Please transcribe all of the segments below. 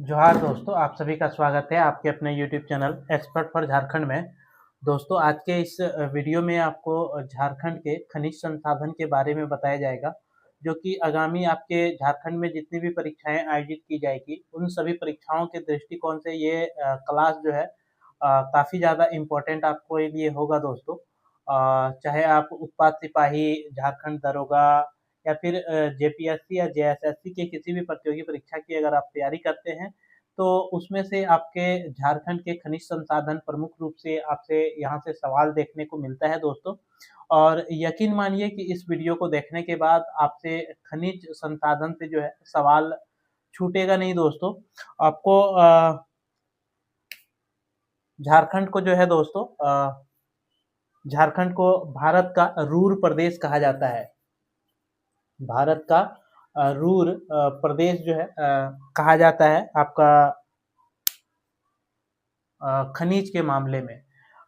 जोहार दोस्तों, आप सभी का स्वागत है आपके अपने YouTube channel expert for Jharkhand में। दोस्तों, आज के इस वीडियो में आपको झारखंड के खनिज संसाधन के बारे में बताया जाएगा, जो कि आगामी आपके झारखंड में जितनी भी परीक्षाएं आयोजित की जाएगी, उन सभी परीक्षाओं के दृष्टिकोण से ये क्लास जो है काफ़ी ज़्यादा इम्पोर्टेंट आपको लिए होगा दोस्तों। चाहे आप उत्पाद सिपाही, झारखंड दरोगा या फिर जेपीएससी या जेएसएससी के किसी भी प्रतियोगी परीक्षा की अगर आप तैयारी करते हैं, तो उसमें से आपके झारखंड के खनिज संसाधन प्रमुख रूप से आपसे यहाँ से सवाल देखने को मिलता है दोस्तों। और यकीन मानिए कि इस वीडियो को देखने के बाद आपसे खनिज संसाधन से जो है सवाल छूटेगा नहीं दोस्तों। आपको झारखंड को जो है दोस्तों झारखंड को भारत का रूर प्रदेश कहा जाता है। भारत का रूर प्रदेश जो है कहा जाता है आपका खनिज के मामले में,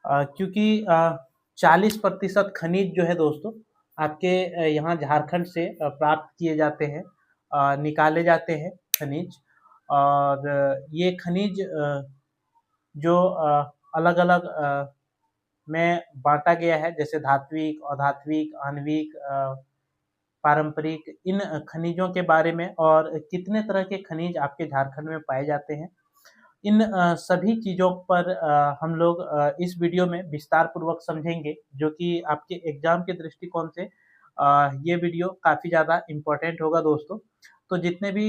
क्योंकि 40% खनिज जो है दोस्तों आपके यहाँ झारखंड से प्राप्त किए जाते हैं, निकाले जाते हैं खनिज। और ये खनिज जो अलग अलग में बांटा गया है, जैसे धात्विक, अधात्विक, आणविक, पारंपरिक, इन खनिजों के बारे में और कितने तरह के खनिज आपके झारखंड में पाए जाते हैं, इन सभी चीज़ों पर हम लोग इस वीडियो में विस्तार पूर्वक समझेंगे, जो कि आपके एग्जाम के दृष्टिकोण से ये वीडियो काफ़ी ज़्यादा इम्पोर्टेंट होगा दोस्तों। तो जितने भी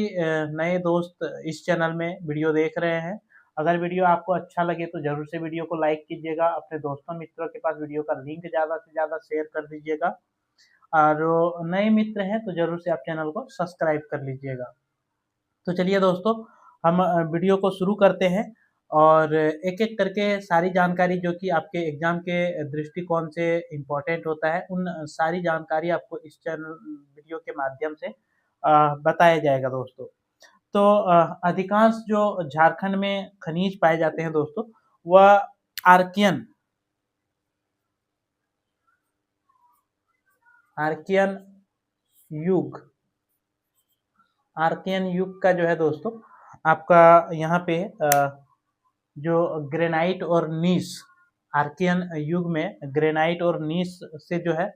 नए दोस्त इस चैनल में वीडियो देख रहे हैं, अगर वीडियो आपको अच्छा लगे तो ज़रूर से वीडियो को लाइक कीजिएगा, अपने दोस्तों मित्रों के पास वीडियो का लिंक ज़्यादा से ज़्यादा शेयर कर दीजिएगा, और नए मित्र हैं तो ज़रूर से आप चैनल को सब्सक्राइब कर लीजिएगा। तो चलिए दोस्तों, हम वीडियो को शुरू करते हैं और एक-एक करके सारी जानकारी जो कि आपके एग्ज़ाम के दृष्टिकोण से इम्पोर्टेंट होता है, उन सारी जानकारी आपको इस चैनल वीडियो के माध्यम से बताया जाएगा दोस्तों। तो अधिकांश जो झारखंड में खनिज पाए जाते हैं दोस्तों, वह आर्कियन आर्कियन युग आर्कियन युग का जो है दोस्तों आपका यहाँ पे जो ग्रेनाइट और नीस, आर्कियन युग में ग्रेनाइट और नीस से जो है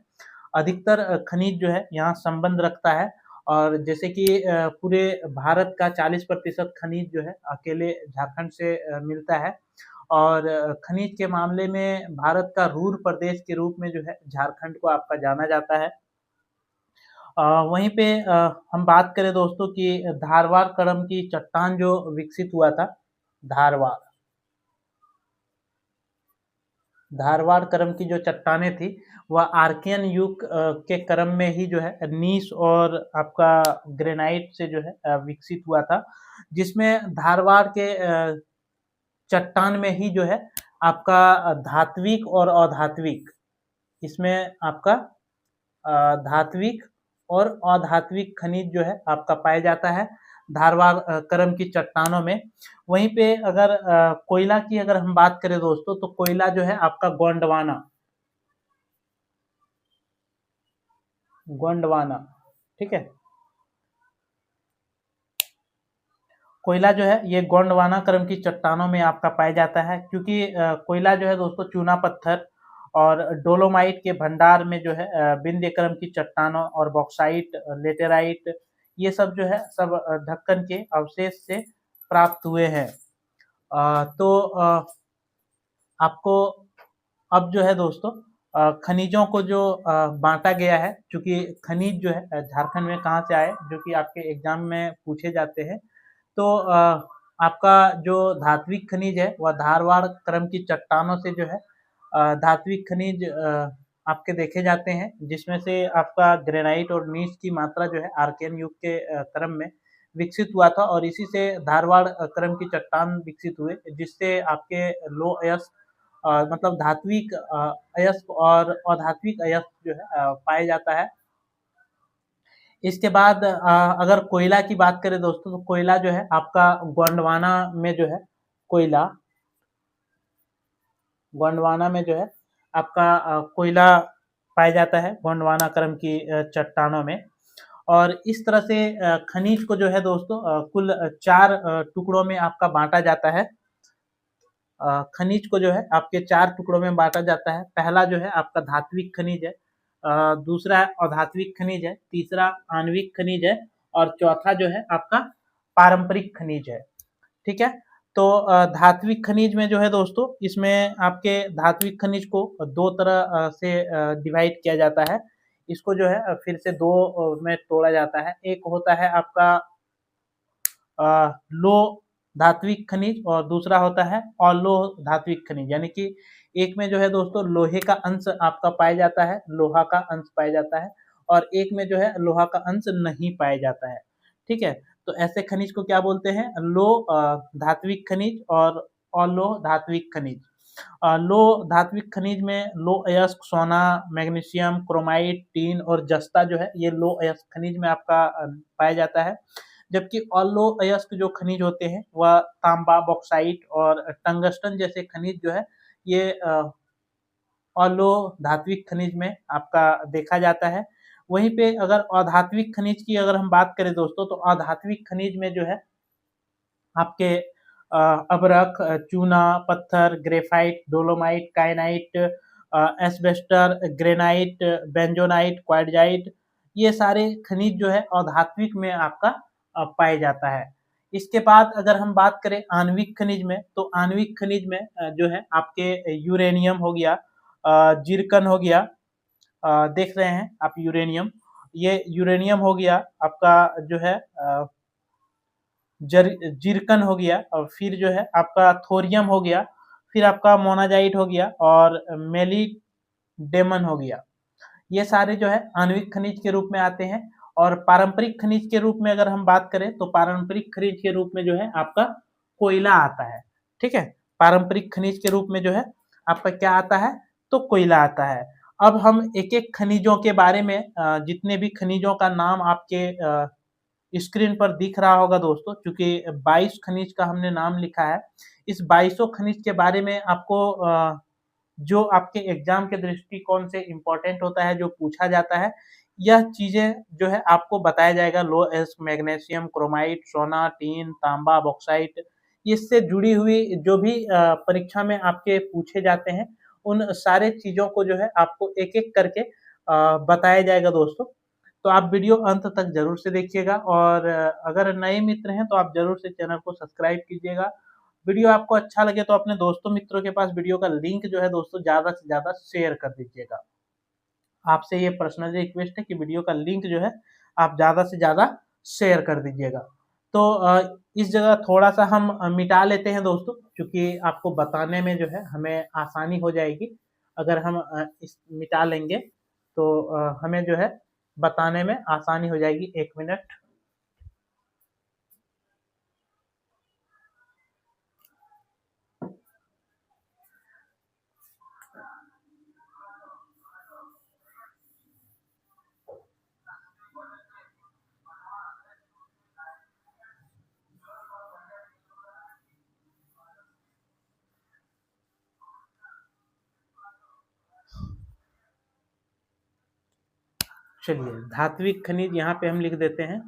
अधिकतर खनिज जो है यहाँ संबंध रखता है। और जैसे कि पूरे भारत का 40% खनिज जो है अकेले झारखंड से मिलता है। और खनिज के मामले में भारत का रूर प्रदेश के रूप में जो है झारखंड को आपका जाना जाता है। वहीं पे हम बात करें दोस्तों कि धारवाड़ करम की चट्टान जो विकसित हुआ था, धारवाड़ धारवाड़ करम की जो चट्टानें थी, वह आर्कियन युग के क्रम में ही जो है नीस और आपका ग्रेनाइट से जो है विकसित हुआ था, जिसमें धारवाड़ के चट्टान में ही जो है आपका धात्विक और अधात्विक, इसमें आपका धात्विक और अधात्विक खनिज जो है आपका पाया जाता है धारवाड़ करम की चट्टानों में। वहीं पे अगर कोयला की अगर हम बात करें दोस्तों, तो कोयला जो है आपका गोंडवाना, ठीक है। कोयला जो है ये गोंडवाना क्रम की चट्टानों में आपका पाया जाता है, क्योंकि कोयला जो है दोस्तों चूना पत्थर और डोलोमाइट के भंडार में जो है विंध्य क्रम की चट्टानों और बॉक्साइट, लेटेराइट, ये सब जो है सब ढक्कन के अवशेष से प्राप्त हुए हैं। तो आपको अब जो है दोस्तों खनिजों को जो बांटा गया है, चूंकि खनिज जो है झारखंड में कहाँ से आए, जो कि आपके एग्जाम में पूछे जाते हैं। तो आपका जो धात्विक खनिज है वह धारवाड़ क्रम की चट्टानों से जो है धात्विक खनिज आपके देखे जाते हैं, जिसमें से आपका ग्रेनाइट और नीस की मात्रा जो है आर्कियन युग के क्रम में विकसित हुआ था, और इसी से धारवाड़ क्रम की चट्टान विकसित हुए, जिससे आपके लो अयस्क मतलब धात्विक अयस्क और अधात्विक अयस्क जो है पाया जाता है। इसके बाद अगर कोयला की बात करें दोस्तों, तो कोयला जो है आपका गोंडवाना में जो है कोयला गोंडवाना में जो है आपका कोयला पाया जाता है गोंडवाना क्रम की चट्टानों में। और इस तरह से खनिज को जो है दोस्तों कुल 4 टुकड़ों में आपका बाँटा जाता है। खनिज को जो है आपके 4 टुकड़ों में बाँटा जाता है। पहला जो है आपका धात्विक खनिज है, दूसरा अधात्विक खनिज है, तीसरा आणविक खनिज है और चौथा जो है आपका पारंपरिक खनिज है। ठीक है? तो धात्विक खनिज में जो है दोस्तों, इसमें आपके धात्विक खनिज को 2 तरह से डिवाइड किया जाता है। इसको जो है फिर से 2 में तोड़ा जाता है। एक होता है आपका लो धात्विक खनिज और दूसरा होता है अलोह धात्विक खनिज, यानी कि एक में जो है दोस्तों लोहे का अंश आपका पाया जाता है, लोहा का अंश पाया जाता है और एक में जो है लोहा का अंश नहीं पाया जाता है। ठीक है? तो ऐसे खनिज को क्या बोलते हैं? लो धात्विक खनिज और अलोह धात्विक खनिज। लो धात्विक खनिज में लो अयस्क, सोना, मैग्नीशियम, क्रोमाइट, टीन और जस्ता जो है ये लो अयस्क खनिज में आपका पाया जाता है। जबकि अलो अयस्क जो खनिज होते हैं वह तांबा, बॉक्साइट और टंगस्टन जैसे खनिज जो है ये अलो धात्विक खनिज में आपका देखा जाता है। वहीं पे अगर अधात्विक खनिज की अगर हम बात करें दोस्तों, तो अधात्विक खनिज में जो है आपके अभ्रक, चूना, पत्थर, graphite, dolomite, kyanite, asbestos, granite, bentonite, quartzite, ये सारे खनिज जो है अधात्विक में आपका पाया जाता है। इसके बाद अगर हम बात करें आणविक खनिज में, तो आणविक खनिज में जो है आपके यूरेनियम हो गया, जिरकन हो गया, देख रहे हैं आप यूरेनियम, ये यूरेनियम हो गया आपका जो है जिरकन हो गया और फिर जो है आपका थोरियम हो गया, फिर आपका मोनाजाइट हो गया और मेलिडेमन हो गया। ये सारे जो है आणविक खनिज के रूप में आते हैं। और पारंपरिक खनिज के रूप में अगर हम बात करें, तो पारंपरिक खनिज के रूप में जो है आपका कोयला आता है। ठीक है? पारंपरिक खनिज के रूप में जो है आपका क्या आता है? तो कोयला आता है। अब हम एक-एक खनिजों के बारे में जितने भी खनिजों का नाम आपके स्क्रीन पर दिख रहा होगा दोस्तों, क्योंकि 22 खनिज का हमने नाम लिखा है। इस 22 खनिज के बारे में आपको जो आपके एग्जाम के दृष्टिकोण से इम्पोर्टेंट होता है, जो पूछा जाता है, यह चीज़ें जो है आपको बताया जाएगा। लो एस मैग्नीशियम, क्रोमाइट, सोना, टीन, तांबा, बॉक्साइट, इससे जुड़ी हुई जो भी परीक्षा में आपके पूछे जाते हैं, उन सारे चीज़ों को जो है आपको एक-एक करके बताया जाएगा दोस्तों। तो आप वीडियो अंत तक ज़रूर से देखिएगा और अगर नए मित्र हैं तो आप ज़रूर से चैनल को सब्सक्राइब कीजिएगा। वीडियो आपको अच्छा लगे तो अपने दोस्तों मित्रों के पास वीडियो का लिंक जो है दोस्तों ज़्यादा से ज़्यादा शेयर कर दीजिएगा। आपसे ये पर्सनली रिक्वेस्ट है कि वीडियो का लिंक जो है आप ज़्यादा से ज़्यादा शेयर कर दीजिएगा। तो इस जगह थोड़ा-सा हम मिटा लेते हैं दोस्तों, क्योंकि आपको बताने में जो है हमें आसानी हो जाएगी। अगर हम इस मिटा लेंगे तो हमें जो है बताने में आसानी हो जाएगी। 1 मिनट। चलिए, धात्विक खनिज यहाँ पे हम लिख देते हैं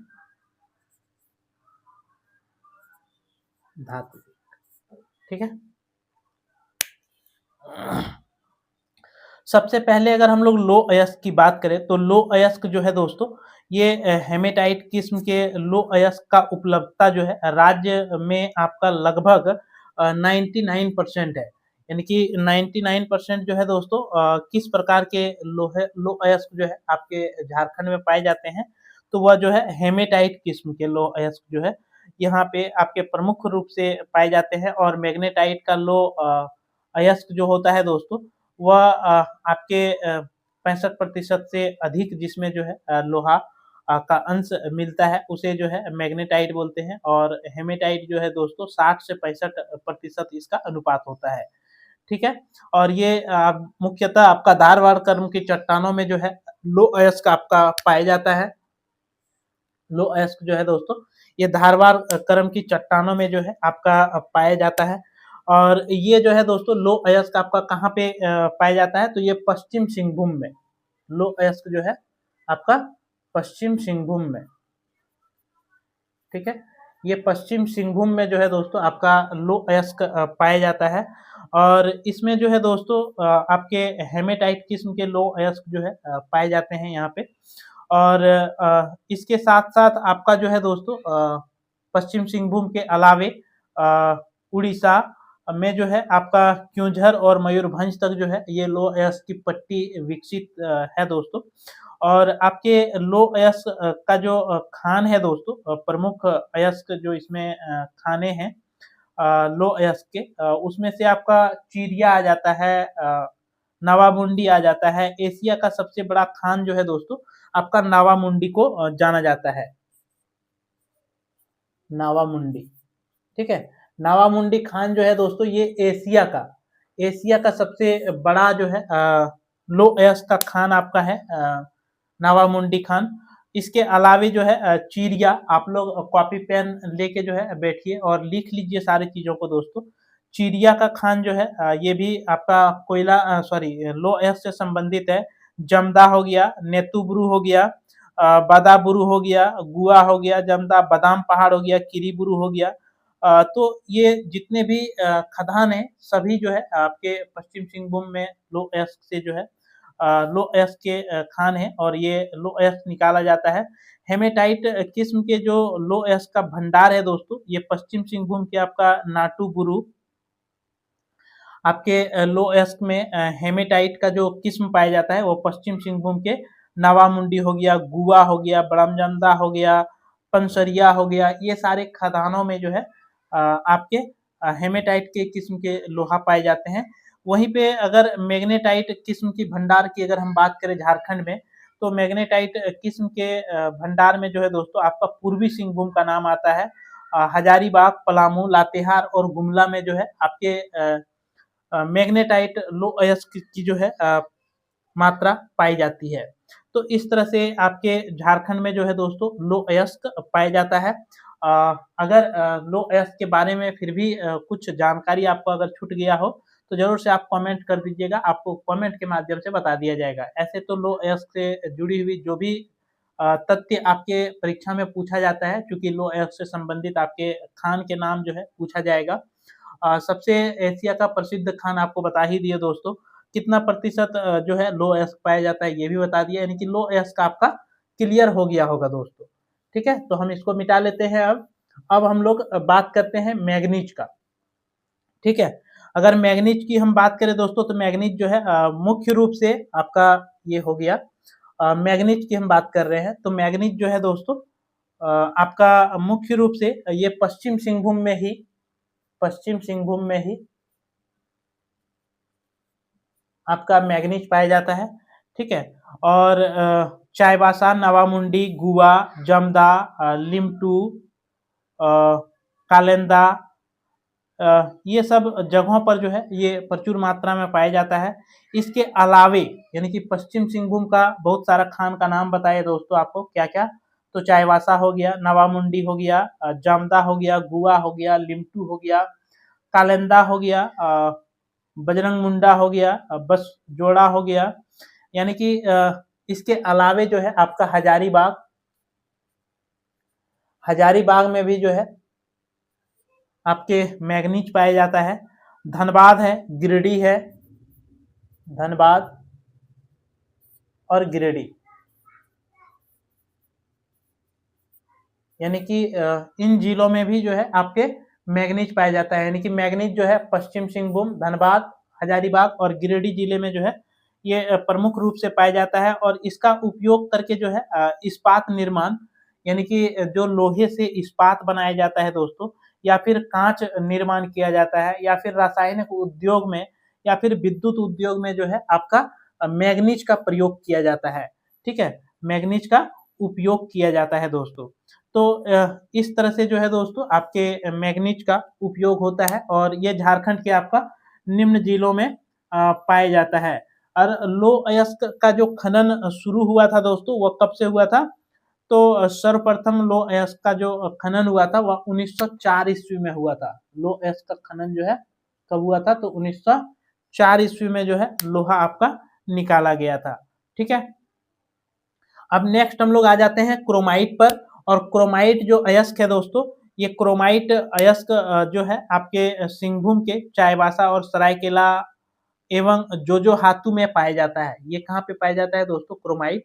धात्विक। ठीक है? सबसे पहले अगर हम लोग लो अयस्क की बात करें, तो लो अयस्क जो है दोस्तों, ये हेमेटाइट किस्म के लो अयस्क का उपलब्धता जो है राज्य में आपका लगभग 99% है। यानी कि 99% जो है दोस्तों किस प्रकार के लो अयस्क जो है आपके झारखंड में पाए जाते हैं, तो वह जो है हेमेटाइट किस्म के लो अयस्क जो है यहाँ पे आपके प्रमुख रूप से पाए जाते हैं। और मैग्नेटाइट का लो अयस्क जो होता है दोस्तों, वह आपके 65% से अधिक जिसमें जो है लोहा का अंश मिलता है, उसे जो है मैग्नेटाइट बोलते हैं। और हेमेटाइट जो है दोस्तों 60 से 65% इसका अनुपात होता है। ठीक है? और ये मुख्यतः आपका धारवाड़ कर्म की चट्टानों में जो है लो अयस्क आपका पाया जाता है। लो अयस्क जो है दोस्तों, ये धारवाड़ कर्म की चट्टानों में जो है आपका पाया जाता है। और ये जो है दोस्तों लो अयस्क आपका कहाँ पे पाया जाता है, तो ये पश्चिम सिंहभूम में लो अयस्क जो है आपका पश्चिम सिंहभूम में, ठीक है। ये पश्चिम सिंहभूम में जो है दोस्तों आपका लो अयस्क पाया जाता है। और इसमें जो है दोस्तों आपके हेमेटाइट किस्म के लो अयस्क जो है पाए जाते हैं यहाँ पे। और इसके साथ-साथ आपका जो है दोस्तों पश्चिम सिंहभूम के अलावे उड़ीसा में जो है आपका क्योंझर और मयूरभंज तक जो है ये लो अयस्क की पट्टी विकसित है दोस्तों। और आपके लो अयस्क का जो खान है दोस्तों, प्रमुख अयस्क जो इसमें खाने हैं लो अयस्क के, उसमें से आपका चिरिया आ जाता है, नावामुंडी आ जाता है। एशिया का सबसे बड़ा खान जो है दोस्तों आपका नावामुंडी को जाना जाता है, नावामुंडी, ठीक है। नावामुंडी खान जो है दोस्तों ये एशिया का सबसे बड़ा जो है लो अयस्क का खान आपका है नावामुंडी खान। इसके अलावे जो है चिरिया, आप लोग कॉपी पेन लेके जो है बैठिए और लिख लीजिए सारी चीजों को दोस्तों। चिरिया का खान जो है ये भी आपका कोयला सॉरी लो अयस्क से संबंधित है। जमदा हो गया, नेतुबुरु हो गया, बादाबुरु हो गया, गुआ हो गया, जमदा बादाम पहाड़ हो गया, किरीबुरु हो गया। तो ये जितने भी खदान है सभी जो है आपके पश्चिम सिंहभूम में लो अयस्क से जो है लो अयस्क के खान है और ये लो अयस्क निकाला जाता है। हेमेटाइट किस्म के जो लो अयस्क का भंडार है दोस्तों ये पश्चिम सिंहभूम के आपका नाटुबुरु, आपके लो अयस्क में हेमेटाइट का जो किस्म पाया जाता है वो पश्चिम सिंहभूम के नावामुंडी हो गया, गुआ हो गया, बड़मजमदा हो गया, पंसरिया हो गया, ये सारे खदानों में जो है आपके हेमेटाइट के किस्म के लोहा पाए जाते हैं। वहीं पे अगर मैग्नेटाइट किस्म की भंडार की अगर हम बात करें झारखंड में, तो मैग्नेटाइट किस्म के भंडार में जो है दोस्तों आपका पूर्वी सिंहभूम का नाम आता है। हजारीबाग, पलामू, लातेहार और गुमला में जो है आपके मैग्नेटाइट लो अयस्क की जो है मात्रा पाई जाती है। तो इस तरह से आपके झारखंड में जो है दोस्तों लो अयस्क पाया जाता है। अगर लो अयस्क के बारे में फिर भी कुछ जानकारी आपको अगर छूट गया हो तो जरूर से आप कमेंट कर दीजिएगा, आपको कमेंट के माध्यम से बता दिया जाएगा। ऐसे तो लो अयस्क से जुड़ी हुई जो भी तथ्य आपके परीक्षा में पूछा जाता है, चूंकि लो अयस्क से संबंधित आपके खान के नाम जो है पूछा जाएगा। सबसे एशिया का प्रसिद्ध खान आपको बता ही दिए दोस्तों। कितना प्रतिशत जो है लो अयस्क पाया जाता है ये भी बता दिया, यानी कि लो अयस्क आपका क्लियर हो गया होगा दोस्तों। ठीक है, तो हम इसको मिटा लेते हैं। अब हम लोग बात करते हैं मैग्नीज का। ठीक है, अगर मैग्नीज की हम बात करें दोस्तों तो मैग्नीज जो है मुख्य रूप से आपका ये हो गया, मैग्नीज की हम बात कर रहे हैं तो मैग्नीज जो है दोस्तों आपका मुख्य रूप से ये पश्चिम सिंहभूम में ही आपका मैग्नीज पाया जाता है। ठीक है, और चाईबासा, नवामुंडी, गुआ, जमदा, लिमटू, कालेंदा, ये सब जगहों पर जो है ये प्रचुर मात्रा में पाया जाता है। इसके अलावे यानी कि पश्चिम सिंहभूम का बहुत सारा खान का नाम बताए दोस्तों आपको क्या क्या, तो चाईबासा हो गया, नवामुंडी हो गया, जामदा हो गया, गुआ हो गया, लिमटू हो गया, कालेंदा हो गया, बजरंग मुंडा हो गया, बस जोड़ा हो गया। यानी कि इसके अलावे जो है आपका हजारीबाग में भी जो है आपके मैग्नीज पाया जाता है। धनबाद है, गिरिडीह है, धनबाद और गिरिडीह, यानी कि इन जिलों में भी जो है आपके मैग्नीज पाया जाता है। यानी कि मैग्नीज जो है पश्चिम सिंहभूम, धनबाद, हजारीबाग और गिरिडीह जिले में जो है ये प्रमुख रूप से पाया जाता है। और इसका उपयोग करके जो है इस्पात निर्माण, यानी कि जो लोहे से इस्पात बनाया जाता है दोस्तों, या फिर कांच निर्माण किया जाता है, या फिर रासायनिक उद्योग में या फिर विद्युत उद्योग में जो है आपका मैग्नीज का प्रयोग किया जाता है। ठीक है, मैग्नीज का उपयोग किया जाता है दोस्तों। तो इस तरह से जो है दोस्तों आपके मैग्नीज का उपयोग होता है और ये झारखंड के आपका निम्न जिलों में पाया जाता है। और लो अयस्क का जो खनन शुरू हुआ था दोस्तों वो कब से हुआ था, तो सर्वप्रथम लो अयस्क का जो खनन हुआ था वह 1904 ईस्वी में हुआ था। लो अयस्क का खनन जो है कब हुआ था, तो 1904 ईस्वी में जो है लोहा आपका निकाला गया था। ठीक है, अब नेक्स्ट हम लोग आ जाते हैं क्रोमाइट पर। और क्रोमाइट जो अयस्क है दोस्तों, ये क्रोमाइट अयस्क जो है आपके सिंहभूम के चाईबासा और सरायकेला एवं जोजोहातू में पाया जाता है। ये कहाँ पे पाया जाता है दोस्तों क्रोमाइट?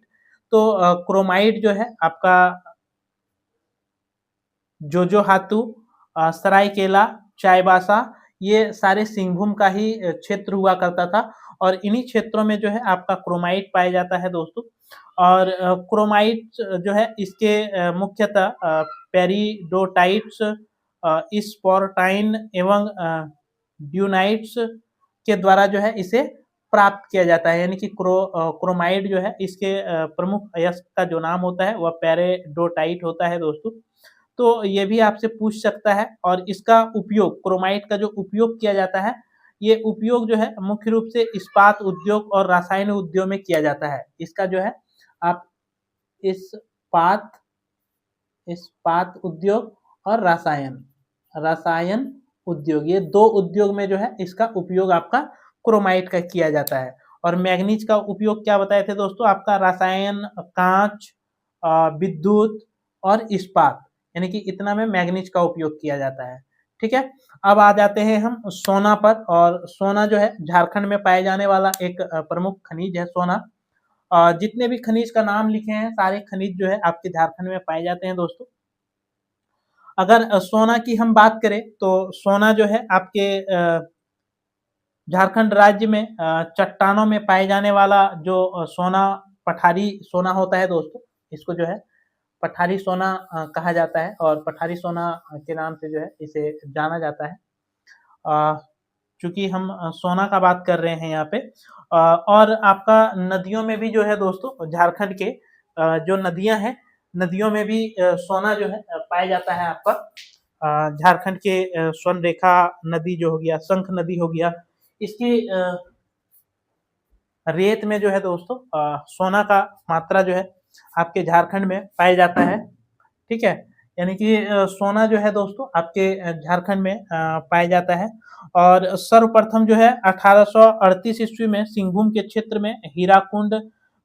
तो क्रोमाइट जो है आपका जोजोहातू, सरायकेला, चाईबासा, ये सारे सिंहभूम का ही क्षेत्र हुआ करता था। और इन्हीं क्षेत्रों में जो है आपका क्रोमाइट पाया जाता है दोस्तों। और क्रोमाइट जो है इसके मुख्यतः पेरिडोटाइट्स, स्पोर्टाइन एवं ड्यूनाइट्स के द्वारा जो है इसे प्राप्त किया जाता है। यानी कि क्रोमाइट जो है इसके प्रमुख अयस्क का जो नाम होता है वह पेरिडोटाइट होता है दोस्तों। तो ये भी आपसे पूछ सकता है। और इसका उपयोग, क्रोमाइट का जो उपयोग किया जाता है, ये उपयोग जो है मुख्य रूप से इस्पात उद्योग और रासायनिक उद्योग में किया जाता है। इसका जो है आप इस्पात इस्पात उद्योग और रसायन उद्योग, ये दो उद्योग में जो है इसका उपयोग आपका क्रोमाइट का किया जाता है। और मैग्नीज का उपयोग क्या बताए थे दोस्तों? आपका रसायन, कांच, विद्युत और इस्पात, यानी कि इतना में मैग्नीज का उपयोग किया जाता है। ठीक है, अब आ जाते हैं हम सोना पर। और सोना जो है झारखंड में पाए जाने वाला एक प्रमुख खनिज है सोना। जितने भी खनिज का नाम लिखे हैं सारे खनिज जो है आपके झारखंड में पाए जाते हैं दोस्तों। अगर सोना की हम बात करें तो सोना जो है आपके झारखंड राज्य में चट्टानों में पाए जाने वाला जो सोना, पठारी सोना होता है दोस्तों, इसको जो है पठारी सोना कहा जाता है। और पठारी सोना के नाम से जो है इसे जाना जाता है। चूंकि हम सोना का बात कर रहे हैं यहाँ पे। और आपका नदियों में भी जो है दोस्तों, झारखंड के जो नदियां हैं, नदियों में भी सोना जो है पाया जाता है आपका। झारखंड के स्वर्ण रेखा नदी जो हो गया, शंख नदी हो गया, इसकी रेत में जो है दोस्तों सोना का मात्रा जो है आपके झारखंड में पाया जाता है। ठीक है, यानी कि सोना जो है दोस्तों आपके झारखंड में पाया जाता है। और सर्वप्रथम जो है 1838 ईस्वी में सिंहभूम के क्षेत्र में हीराकुंड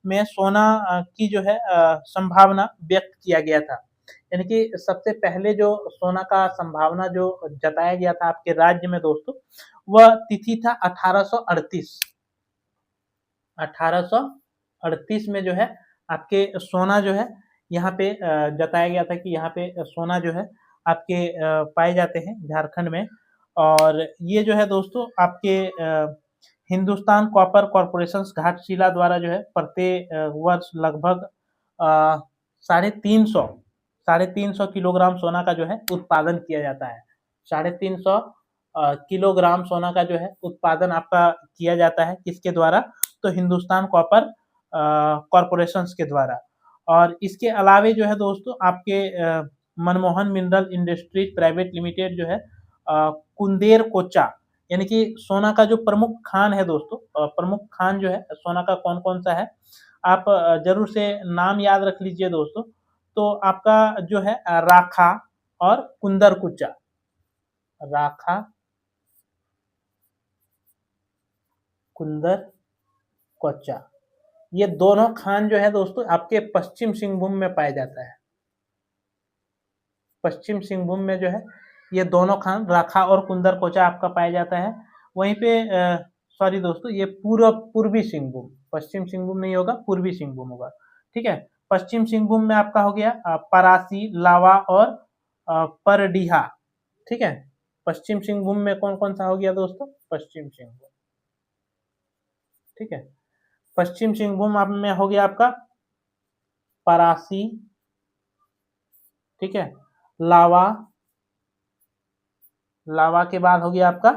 में सोना की जो है संभावना व्यक्त किया गया था। यानी कि सबसे पहले जो सोना का संभावना जो जताया गया था आपके राज्य में दोस्तों, वह तिथि था 1838। 1838 में जो है आपके सोना जो है यहाँ पे जताया गया था कि यहाँ पे सोना जो है आपके पाए जाते हैं झारखंड में। और ये जो है दोस्तों आपके हिंदुस्तान कॉपर कॉरपोरेशन घाटशिला द्वारा जो है प्रत्येक वर्ष लगभग 350 किलोग्राम सोना का जो है उत्पादन किया जाता है। 350 किलोग्राम सोना का जो है उत्पादन आपका किया जाता है, किसके द्वारा? तो हिंदुस्तान कॉपर कॉरपोरेशन के द्वारा। और इसके अलावे जो है दोस्तों आपके Manmohan mineral industries private limited जो है कुंदेर कोचा, यानी कि सोना का जो प्रमुख खान है दोस्तों, प्रमुख खान जो है सोना का कौन कौन सा है, आप जरूर से नाम याद रख लीजिए दोस्तों। तो आपका जो है राखा और कुंदर कुचा, राखा, कुंदर कोचा, ये दोनों खान जो है दोस्तों आपके पश्चिम सिंहभूम में पाया जाता है। पश्चिम सिंहभूम में जो है ये दोनों खान राखा और कुंदर कोचा आपका पाया जाता है। वहीं पे सॉरी दोस्तों, ये पूर्वी सिंहभूम, पश्चिम सिंहभूम नहीं होगा, पूर्वी सिंहभूम होगा। ठीक है, पश्चिम सिंहभूम में आपका हो गया परासी, लावा और परडीहा। ठीक है, पश्चिम सिंहभूम में कौन कौन सा हो गया दोस्तों? पश्चिम सिंहभूम। ठीक है, पश्चिम सिंहभूम में हो गया आपका परासी, ठीक है, लावा, लावा के बाद हो गया आपका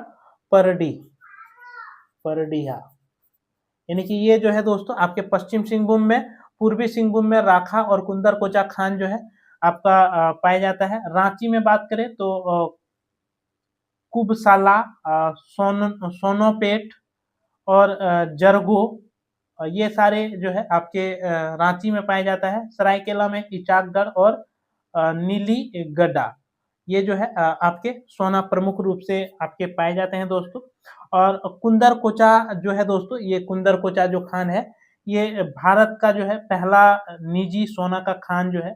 परडीहा। यानी कि ये जो है दोस्तों आपके पश्चिम सिंहभूम में, पूर्वी सिंहभूम में राखा और कुंदर कोचा खान जो है आपका पाया जाता है। रांची में बात करें तो कुबसाला, सोनोपेट और जरगो, ये सारे जो है आपके रांची में पाया जाता है। सरायकेला में इचाकगढ़ और नीलीगढ़, ये जो है आपके सोना प्रमुख रूप से आपके पाए जाते हैं दोस्तों। और कुंदर कोचा जो है दोस्तों, ये कुंदर कोचा जो खान है ये भारत का जो है पहला निजी सोना का खान जो है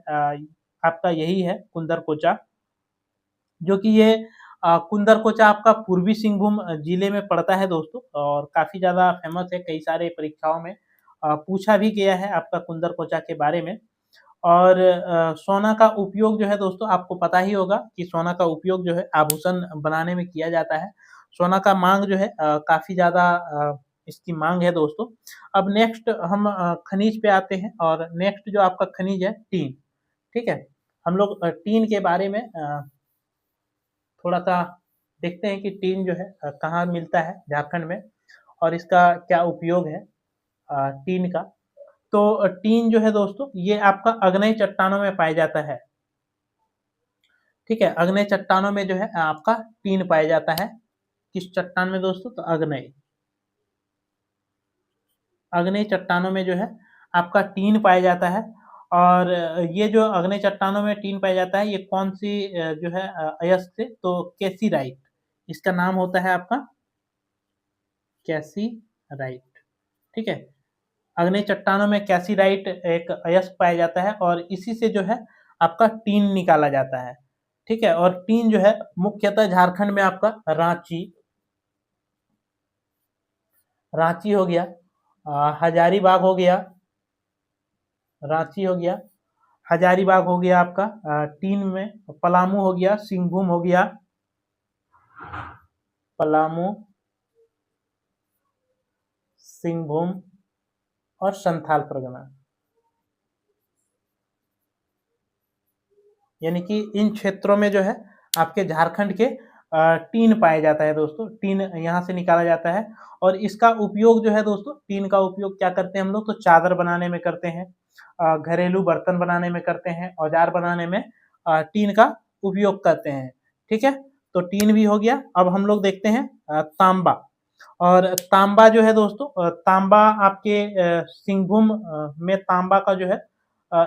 आपका यही है कुंदरकोचा, जो कि ये कुंदरकोचा आपका पूर्वी सिंहभूम जिले में पड़ता है दोस्तों, और काफ़ी ज़्यादा फेमस है, कई सारे परीक्षाओं में पूछा भी गया है आपका कुंदरकोचा के बारे में। और सोना का उपयोग जो है दोस्तों आपको पता ही होगा कि सोना का उपयोग जो है आभूषण बनाने में किया जाता है। सोना का मांग जो है काफ़ी ज़्यादा इसकी मांग है दोस्तों। अब नेक्स्ट हम खनिज पे आते हैं, और नेक्स्ट जो आपका खनिज है टीन, ठीक है। हम लोग टीन के बारे में थोड़ा-सा देखते हैं कि टीन जो है कहाँ मिलता है झारखंड में, और इसका क्या उपयोग है टीन का। तो टीन जो है दोस्तों ये आपका अग्नेय चट्टानों में पाया जाता है, ठीक है। अग्नेय चट्टानों में जो है आपका टीन पाया जाता है। किस चट्टान में दोस्तों? तो अग्नेय अग्नेय चट्टानों में जो है आपका टीन पाया जाता है। और ये जो अग्नेय चट्टानों में टीन पाया जाता है, ये कौन सी जो है अयस्क से? तो कैसीराइट, इसका नाम होता है आपका कैसीराइट, ठीक है। अग्नेय चट्टानों में कैसीराइट एक अयस्क पाया जाता है, और इसी से जो है आपका टीन निकाला जाता है, ठीक है। और टीन जो है मुख्यतः झारखंड में आपका रांची रांची हो गया, हजारीबाग हो गया, रांची हो गया, हजारीबाग हो गया आपका टीन में, पलामू हो गया, सिंहभूम हो गया, पलामू, सिंहभूम और संथाल परगना, यानी कि इन क्षेत्रों में जो है आपके झारखंड के टीन पाया जाता है दोस्तों। टीन यहाँ से निकाला जाता है, और इसका उपयोग जो है दोस्तों, टीन का उपयोग क्या करते हैं हम लोग? तो चादर बनाने में करते हैं, घरेलू बर्तन बनाने में करते हैं, औजार बनाने में टीन का उपयोग करते हैं, ठीक है। तो टीन भी हो गया। अब हम लोग देखते हैं तांबा। और तांबा जो है दोस्तों, तांबा आपके सिंहभूम में तांबा का जो है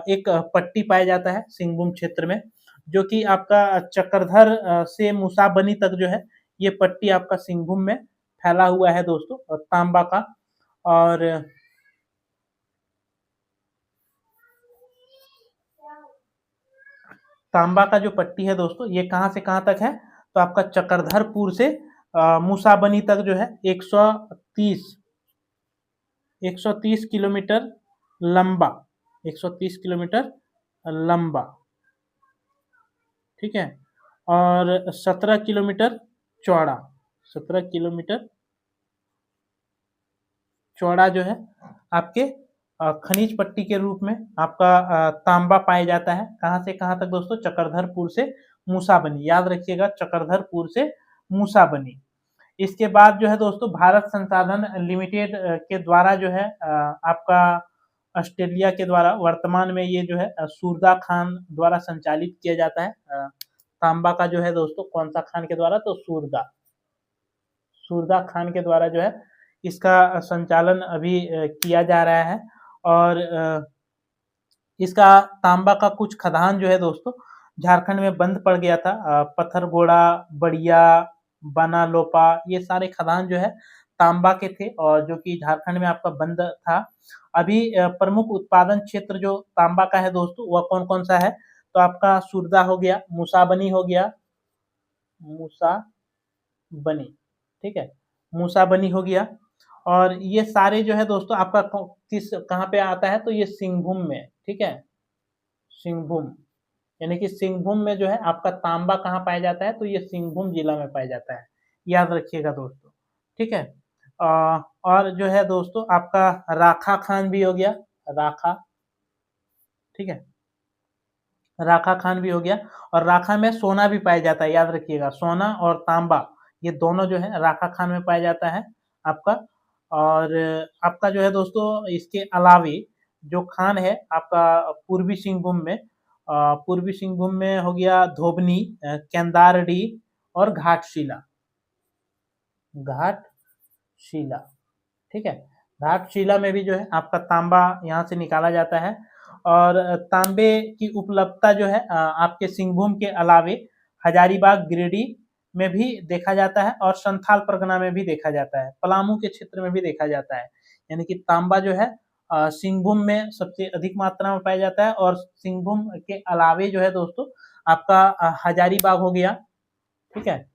एक पट्टी पाया जाता है सिंहभूम क्षेत्र में, जो कि आपका चक्रधर से मूसाबनी तक जो है ये पट्टी आपका सिंहभूम में फैला हुआ है दोस्तों, तांबा का। और तांबा का जो पट्टी है दोस्तों, ये कहाँ से कहाँ तक है? तो आपका चक्रधरपुर से मूसाबनी तक जो है 130 किलोमीटर लंबा, 130 किलोमीटर लंबा, ठीक है। और 17 किलोमीटर चौड़ा, 17 किलोमीटर चौड़ा जो है आपके खनिज पट्टी के रूप में आपका तांबा पाया जाता है। कहाँ से कहाँ तक दोस्तों? चक्रधरपुर से मूसाबनी, याद रखिएगा, चक्रधरपुर से मूसाबनी। इसके बाद जो है दोस्तों भारत संसाधन लिमिटेड के द्वारा जो है आपका ऑस्ट्रेलिया के द्वारा वर्तमान में ये जो है सूरदा खान द्वारा संचालित किया जाता है। तांबा का जो है दोस्तों कौन सा खान के द्वारा? तो सूरदा खान के द्वारा जो है इसका संचालन अभी किया जा रहा है। और इसका तांबा का कुछ खदान जो है दोस्तों झारखंड में बंद पड़ गया था। पत्थरगोड़ा, बड़िया, बनालोपा, ये सारे खदान जो है तांबा के थे, और जो कि झारखंड में आपका बंद था। अभी प्रमुख उत्पादन क्षेत्र जो तांबा का है दोस्तों, वह कौन कौन सा है? तो आपका सूरदा हो गया, मूसाबनी हो गया, मूसाबनी, ठीक है, मूसाबनी हो गया। और ये सारे जो है दोस्तों आपका किस कहाँ पे आता है? तो ये सिंहभूम में, ठीक है, सिंहभूम, यानी कि सिंहभूम में जो है आपका तांबा कहाँ पाया जाता है? तो ये सिंहभूम जिला में पाया जाता है, याद रखिएगा दोस्तों, ठीक है। और जो है दोस्तों आपका राखा खान भी हो गया, राखा, ठीक है, राखा खान भी हो गया। और राखा में सोना भी पाया जाता है, याद रखिएगा, सोना और तांबा ये दोनों जो है राखा खान में पाया जाता है आपका। और आपका जो है दोस्तों इसके अलावे जो खान है आपका पूर्वी सिंहभूम में, पूर्वी सिंहभूम में हो गया धोबनी, केंदारडी और घाटशिला, घाटशिला, ठीक है। घाटशिला में भी जो है आपका तांबा यहाँ से निकाला जाता है। और तांबे की उपलब्धता जो है आपके सिंहभूम के अलावे हजारीबाग, गिरिडीह में भी देखा जाता है, और संथाल परगना में भी देखा जाता है, पलामू के क्षेत्र में भी देखा जाता है। यानी कि तांबा जो है सिंहभूम में सबसे अधिक मात्रा में पाया जाता है। और सिंहभूम के अलावे जो है दोस्तों आपका हजारीबाग हो गया, ठीक है,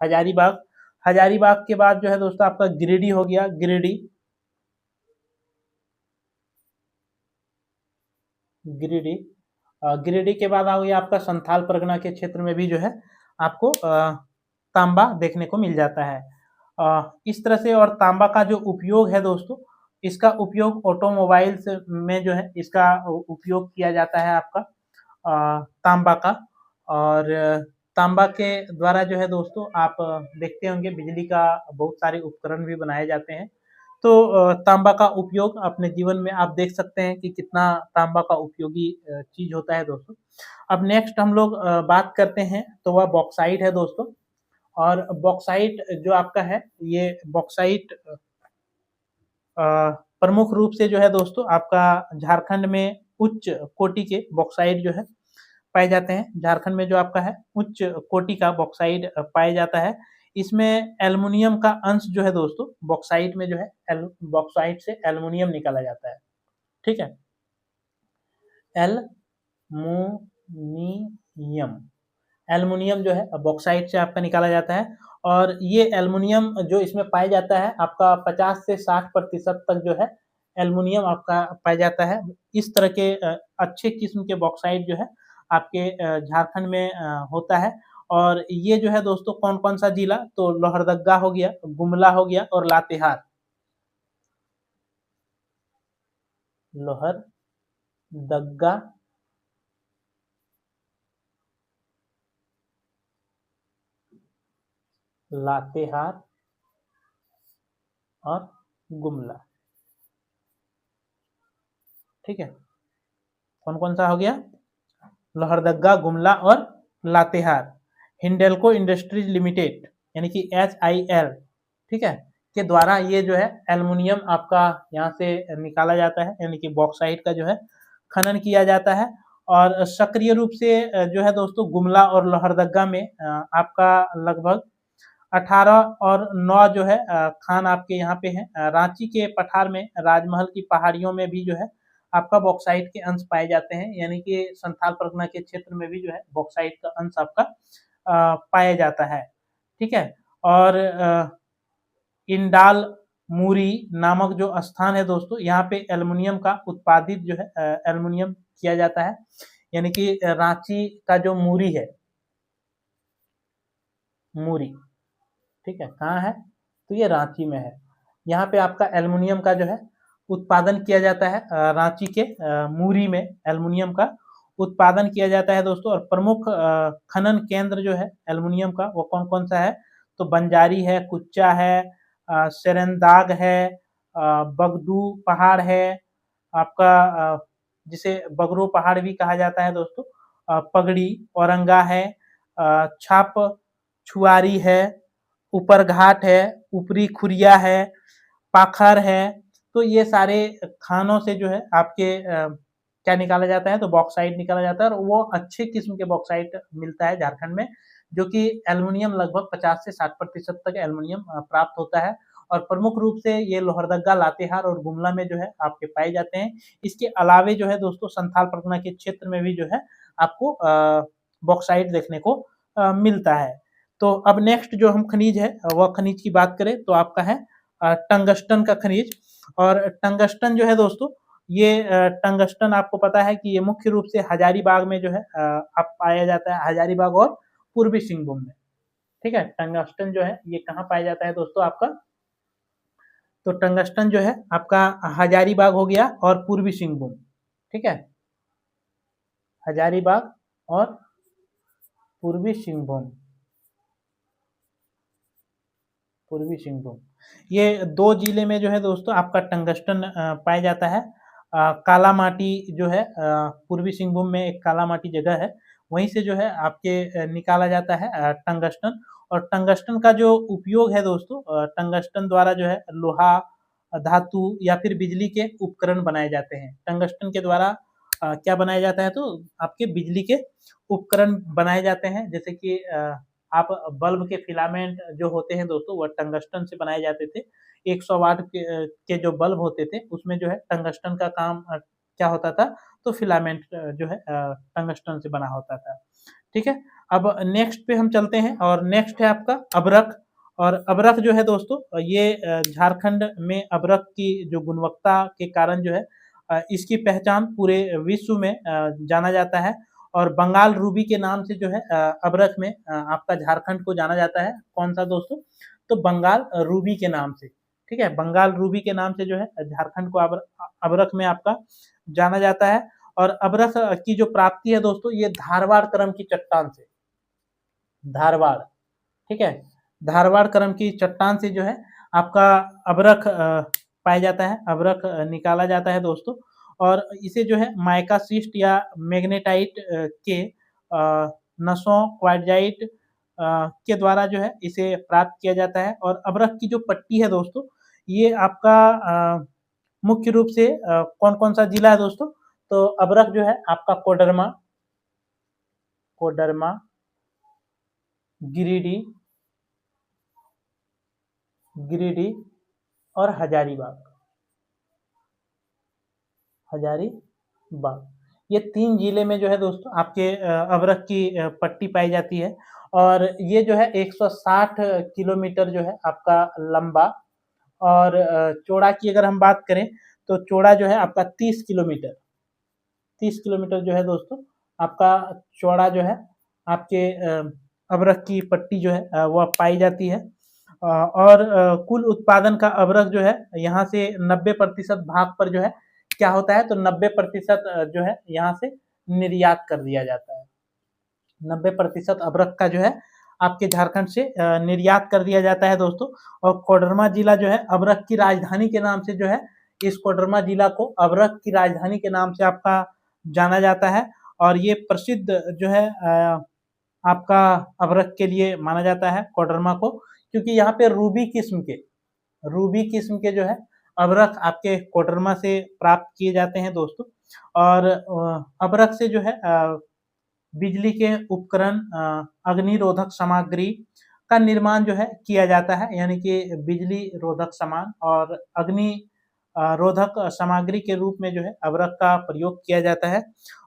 हजारीबाग। हजारीबाग के बाद जो है दोस्तों आपका गिरिडीह हो गया, गिरिडीह। गिरिडीह के बाद आ गया आपका संथाल परगना के क्षेत्र में भी जो है आपको तांबा देखने को मिल जाता है। इस तरह से। और तांबा का जो उपयोग है दोस्तों, इसका उपयोग ऑटोमोबाइल्स में जो है इसका उपयोग किया जाता है आपका तांबा का। और तांबा के द्वारा जो है दोस्तों आप देखते होंगे बिजली का बहुत सारे उपकरण भी बनाए जाते हैं। तो तांबा का उपयोग अपने जीवन में आप देख सकते हैं कि कितना तांबा का उपयोगी चीज होता है दोस्तों। अब नेक्स्ट हम लोग बात करते हैं तो वह बॉक्साइट है दोस्तों। और बॉक्साइट जो आपका है, ये बॉक्साइट प्रमुख रूप से जो है दोस्तों आपका झारखंड में उच्च कोटि के बॉक्साइट जो है पाए जाते हैं। झारखंड में जो आपका है उच्च कोटि का बॉक्साइट पाया जाता है। इसमें एल्युमिनियम का अंश जो है दोस्तों बॉक्साइट में जो है बॉक्साइट से एल्युमिनियम निकाला जाता है, ठीक है, एल्युमिनियम। एल्युमिनियम जो है बॉक्साइट से आपका निकाला जाता है। और ये एल्युमिनियम जो इसमें पाया जाता है आपका 50 से 60% तक जो है एल्युमिनियम आपका पाया जाता है। इस तरह के अच्छे किस्म के बॉक्साइट जो है आपके झारखंड में होता है। और ये जो है दोस्तों कौन कौन सा जिला, तो लोहरदगा हो गया, गुमला हो गया और लातेहार। लोहरदगा, लातेहार और गुमला, ठीक है। कौन कौन सा हो गया, लोहरदगा, गुमला और लातेहार। हिंडेल्को इंडस्ट्रीज लिमिटेड यानी कि HIL, ठीक है, के द्वारा ये जो है एल्युमिनियम आपका यहाँ से निकाला जाता है, यानी कि बॉक्साइट का जो है खनन किया जाता है। और सक्रिय रूप से जो है दोस्तों गुमला और लोहरदगा में आपका लगभग 18 और 9 जो है खान आपके यहाँ पे हैं। रांची के पठार में राजमहल की पहाड़ियों में भी जो है आपका बॉक्साइट के अंश पाए जाते हैं, यानी कि संथाल परगना के क्षेत्र में भी जो है बॉक्साइट का अंश आपका पाया जाता है, ठीक है। और इंडाल मूरी नामक जो स्थान है दोस्तों, यहाँ पे एल्युमिनियम का उत्पादित जो है एल्युमिनियम किया जाता है, यानी कि रांची का जो मूरी है, मूरी, ठीक है, कहाँ है, तो ये रांची में है। यहाँ पे आपका एल्युमिनियम का जो है उत्पादन किया जाता है। रांची के मूरी में एल्युमिनियम का उत्पादन किया जाता है दोस्तों। और प्रमुख खनन केंद्र जो है एल्युमिनियम का वो कौन कौन सा है, तो बंजारी है, कुच्चा है, सेरेंदाग है, बगदू पहाड़ है आपका, जिसे बगरो पहाड़ भी कहा जाता है दोस्तों, पगड़ी, औरंगा है, छाप छुआरी है, ऊपर घाट है, ऊपरी खुरिया है, पाखर है। तो ये सारे खानों से जो है आपके क्या निकाला जाता है, तो बॉक्साइट निकाला जाता है। और वो अच्छे किस्म के बॉक्साइट मिलता है झारखंड में, जो कि एल्युमिनियम लगभग 50 से 60% तक एल्युमिनियम प्राप्त होता है। और प्रमुख रूप से ये लोहरदगा, लातेहार और गुमला में जो है आपके पाए जाते हैं। इसके अलावे जो है दोस्तों संथाल परगना के क्षेत्र में भी जो है आपको बॉक्साइट देखने को मिलता है। तो अब नेक्स्ट जो हम खनिज है वह खनिज की बात करें तो आपका है टंगस्टन का खनिज। और टंगस्टन जो है दोस्तों, ये टंगस्टन आपको पता है कि ये मुख्य रूप से हजारीबाग में जो है आप पाया जाता है, हजारीबाग और पूर्वी सिंहभूम में, ठीक है। टंगस्टन जो है ये कहाँ पाया जाता है दोस्तों आपका, तो टंगस्टन जो है आपका हजारीबाग हो गया और पूर्वी सिंहभूम, ठीक है, हजारीबाग और पूर्वी सिंहभूम, पूर्वी सिंहभूम, ये 2 जिले में जो है दोस्तों आपका टंगस्टन पाया जाता है। काला माटी जो है पूर्वी सिंहभूम में एक काला माटी जगह है, वहीं से जो है आपके निकाला जाता है टंगस्टन। और टंगस्टन का जो उपयोग है दोस्तों, टंगस्टन द्वारा जो है लोहा, धातु या फिर बिजली के उपकरण बनाए जाते हैं। टंगस्टन के द्वारा क्या बनाया जाता है, तो आपके बिजली के उपकरण बनाए जाते हैं, जैसे कि आप बल्ब के फिलामेंट जो होते हैं दोस्तों वह टंगस्टन से बनाए जाते थे। 100 वाट के जो बल्ब होते थे उसमें जो है टंगस्टन का काम क्या होता था, तो फिलामेंट जो है टंगस्टन से बना होता था। ठीक है, अब नेक्स्ट पे हम चलते हैं और नेक्स्ट है आपका अबरख। और अबरख जो है दोस्तों ये झारखंड में अबरख की जो गुणवत्ता के कारण जो है इसकी पहचान पूरे विश्व में जाना जाता है। और बंगाल रूबी के नाम से जो है अबरख में आपका झारखंड को जाना जाता है। कौन सा दोस्तों, तो बंगाल रूबी के नाम से। ठीक है, बंगाल रूबी के नाम से जो है झारखंड को अबरख में आपका जाना जाता है। और अबरख की जो प्राप्ति है दोस्तों ये धारवाड़ क्रम की चट्टान से, धारवाड़, ठीक है, धारवाड़ क्रम की चट्टान से जो है आपका अबरख पाया जाता है, अबरख निकाला जाता है दोस्तों। और इसे जो है माइका सिस्ट या मैग्नेटाइट के नसों क्वार्टजाइट के द्वारा जो है इसे प्राप्त किया जाता है। और अबरख की जो पट्टी है दोस्तों ये आपका मुख्य रूप से कौन कौन सा जिला है दोस्तों, तो अबरख जो है आपका कोडरमा, कोडरमा, गिरिडीह, गिरिडीह और हजारीबाग, हजारीबाग, ये 3 जिले में जो है दोस्तों आपके अबरख की पट्टी पाई जाती है। और ये जो है 160 किलोमीटर जो है आपका लंबा, और चौड़ा की अगर हम बात करें तो चौड़ा जो है आपका 30 किलोमीटर, 30 किलोमीटर जो है दोस्तों आपका चौड़ा जो है आपके अबरख की पट्टी जो है वह पाई जाती है। और कुल उत्पादन का अबरख जो है यहाँ से 90% भाग पर जो है क्या होता है, तो 90% जो है यहाँ से निर्यात कर दिया जाता है। 90% अबरख का जो है आपके झारखंड से निर्यात कर दिया जाता है दोस्तों। और कोडरमा जिला जो है अबरख की राजधानी के नाम से जो है, इस कोडरमा जिला को अबरख की राजधानी के नाम से आपका जाना जाता है। और ये प्रसिद्ध जो है आपका अबरख के लिए माना जाता है कोडरमा को, क्योंकि यहाँ पे रूबी किस्म के जो है अबरख आपके कोडरमा से प्राप्त किए जाते हैं दोस्तों। और अबरख से जो है बिजली के उपकरण, अग्निरोधक सामग्री का निर्माण जो है किया जाता है, यानी कि बिजली रोधक सामान और अग्नि रोधक सामग्री के रूप में जो है अबरख का प्रयोग किया जाता है।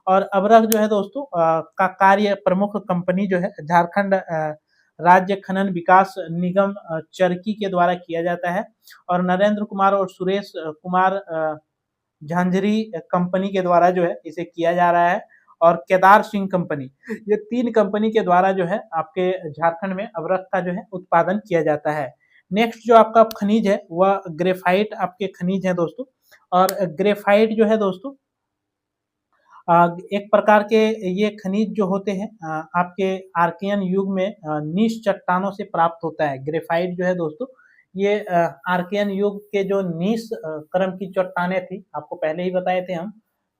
और अबरख जो है दोस्तों का कार्य प्रमुख कंपनी जो है झारखंड राज्य खनन विकास निगम चरकी के द्वारा किया जाता है। और नरेंद्र कुमार और सुरेश कुमार झांझरी कंपनी के द्वारा जो है इसे किया जा रहा है। और केदार सिंह कंपनी, ये 3 कंपनी के द्वारा जो है आपके झारखंड में अबरख का जो है उत्पादन किया जाता है। नेक्स्ट जो आपका खनिज है वह ग्रेफाइट आपके खनिज है दोस्तों। और ग्रेफाइट जो है दोस्तों एक प्रकार के ये खनिज जो होते हैं आपके आर्कियन युग में नीच चट्टानों से प्राप्त होता है। ग्रेफाइट जो है दोस्तों ये आर्कियन युग के जो नीच क्रम की चट्टानें थी, आपको पहले ही बताए थे हम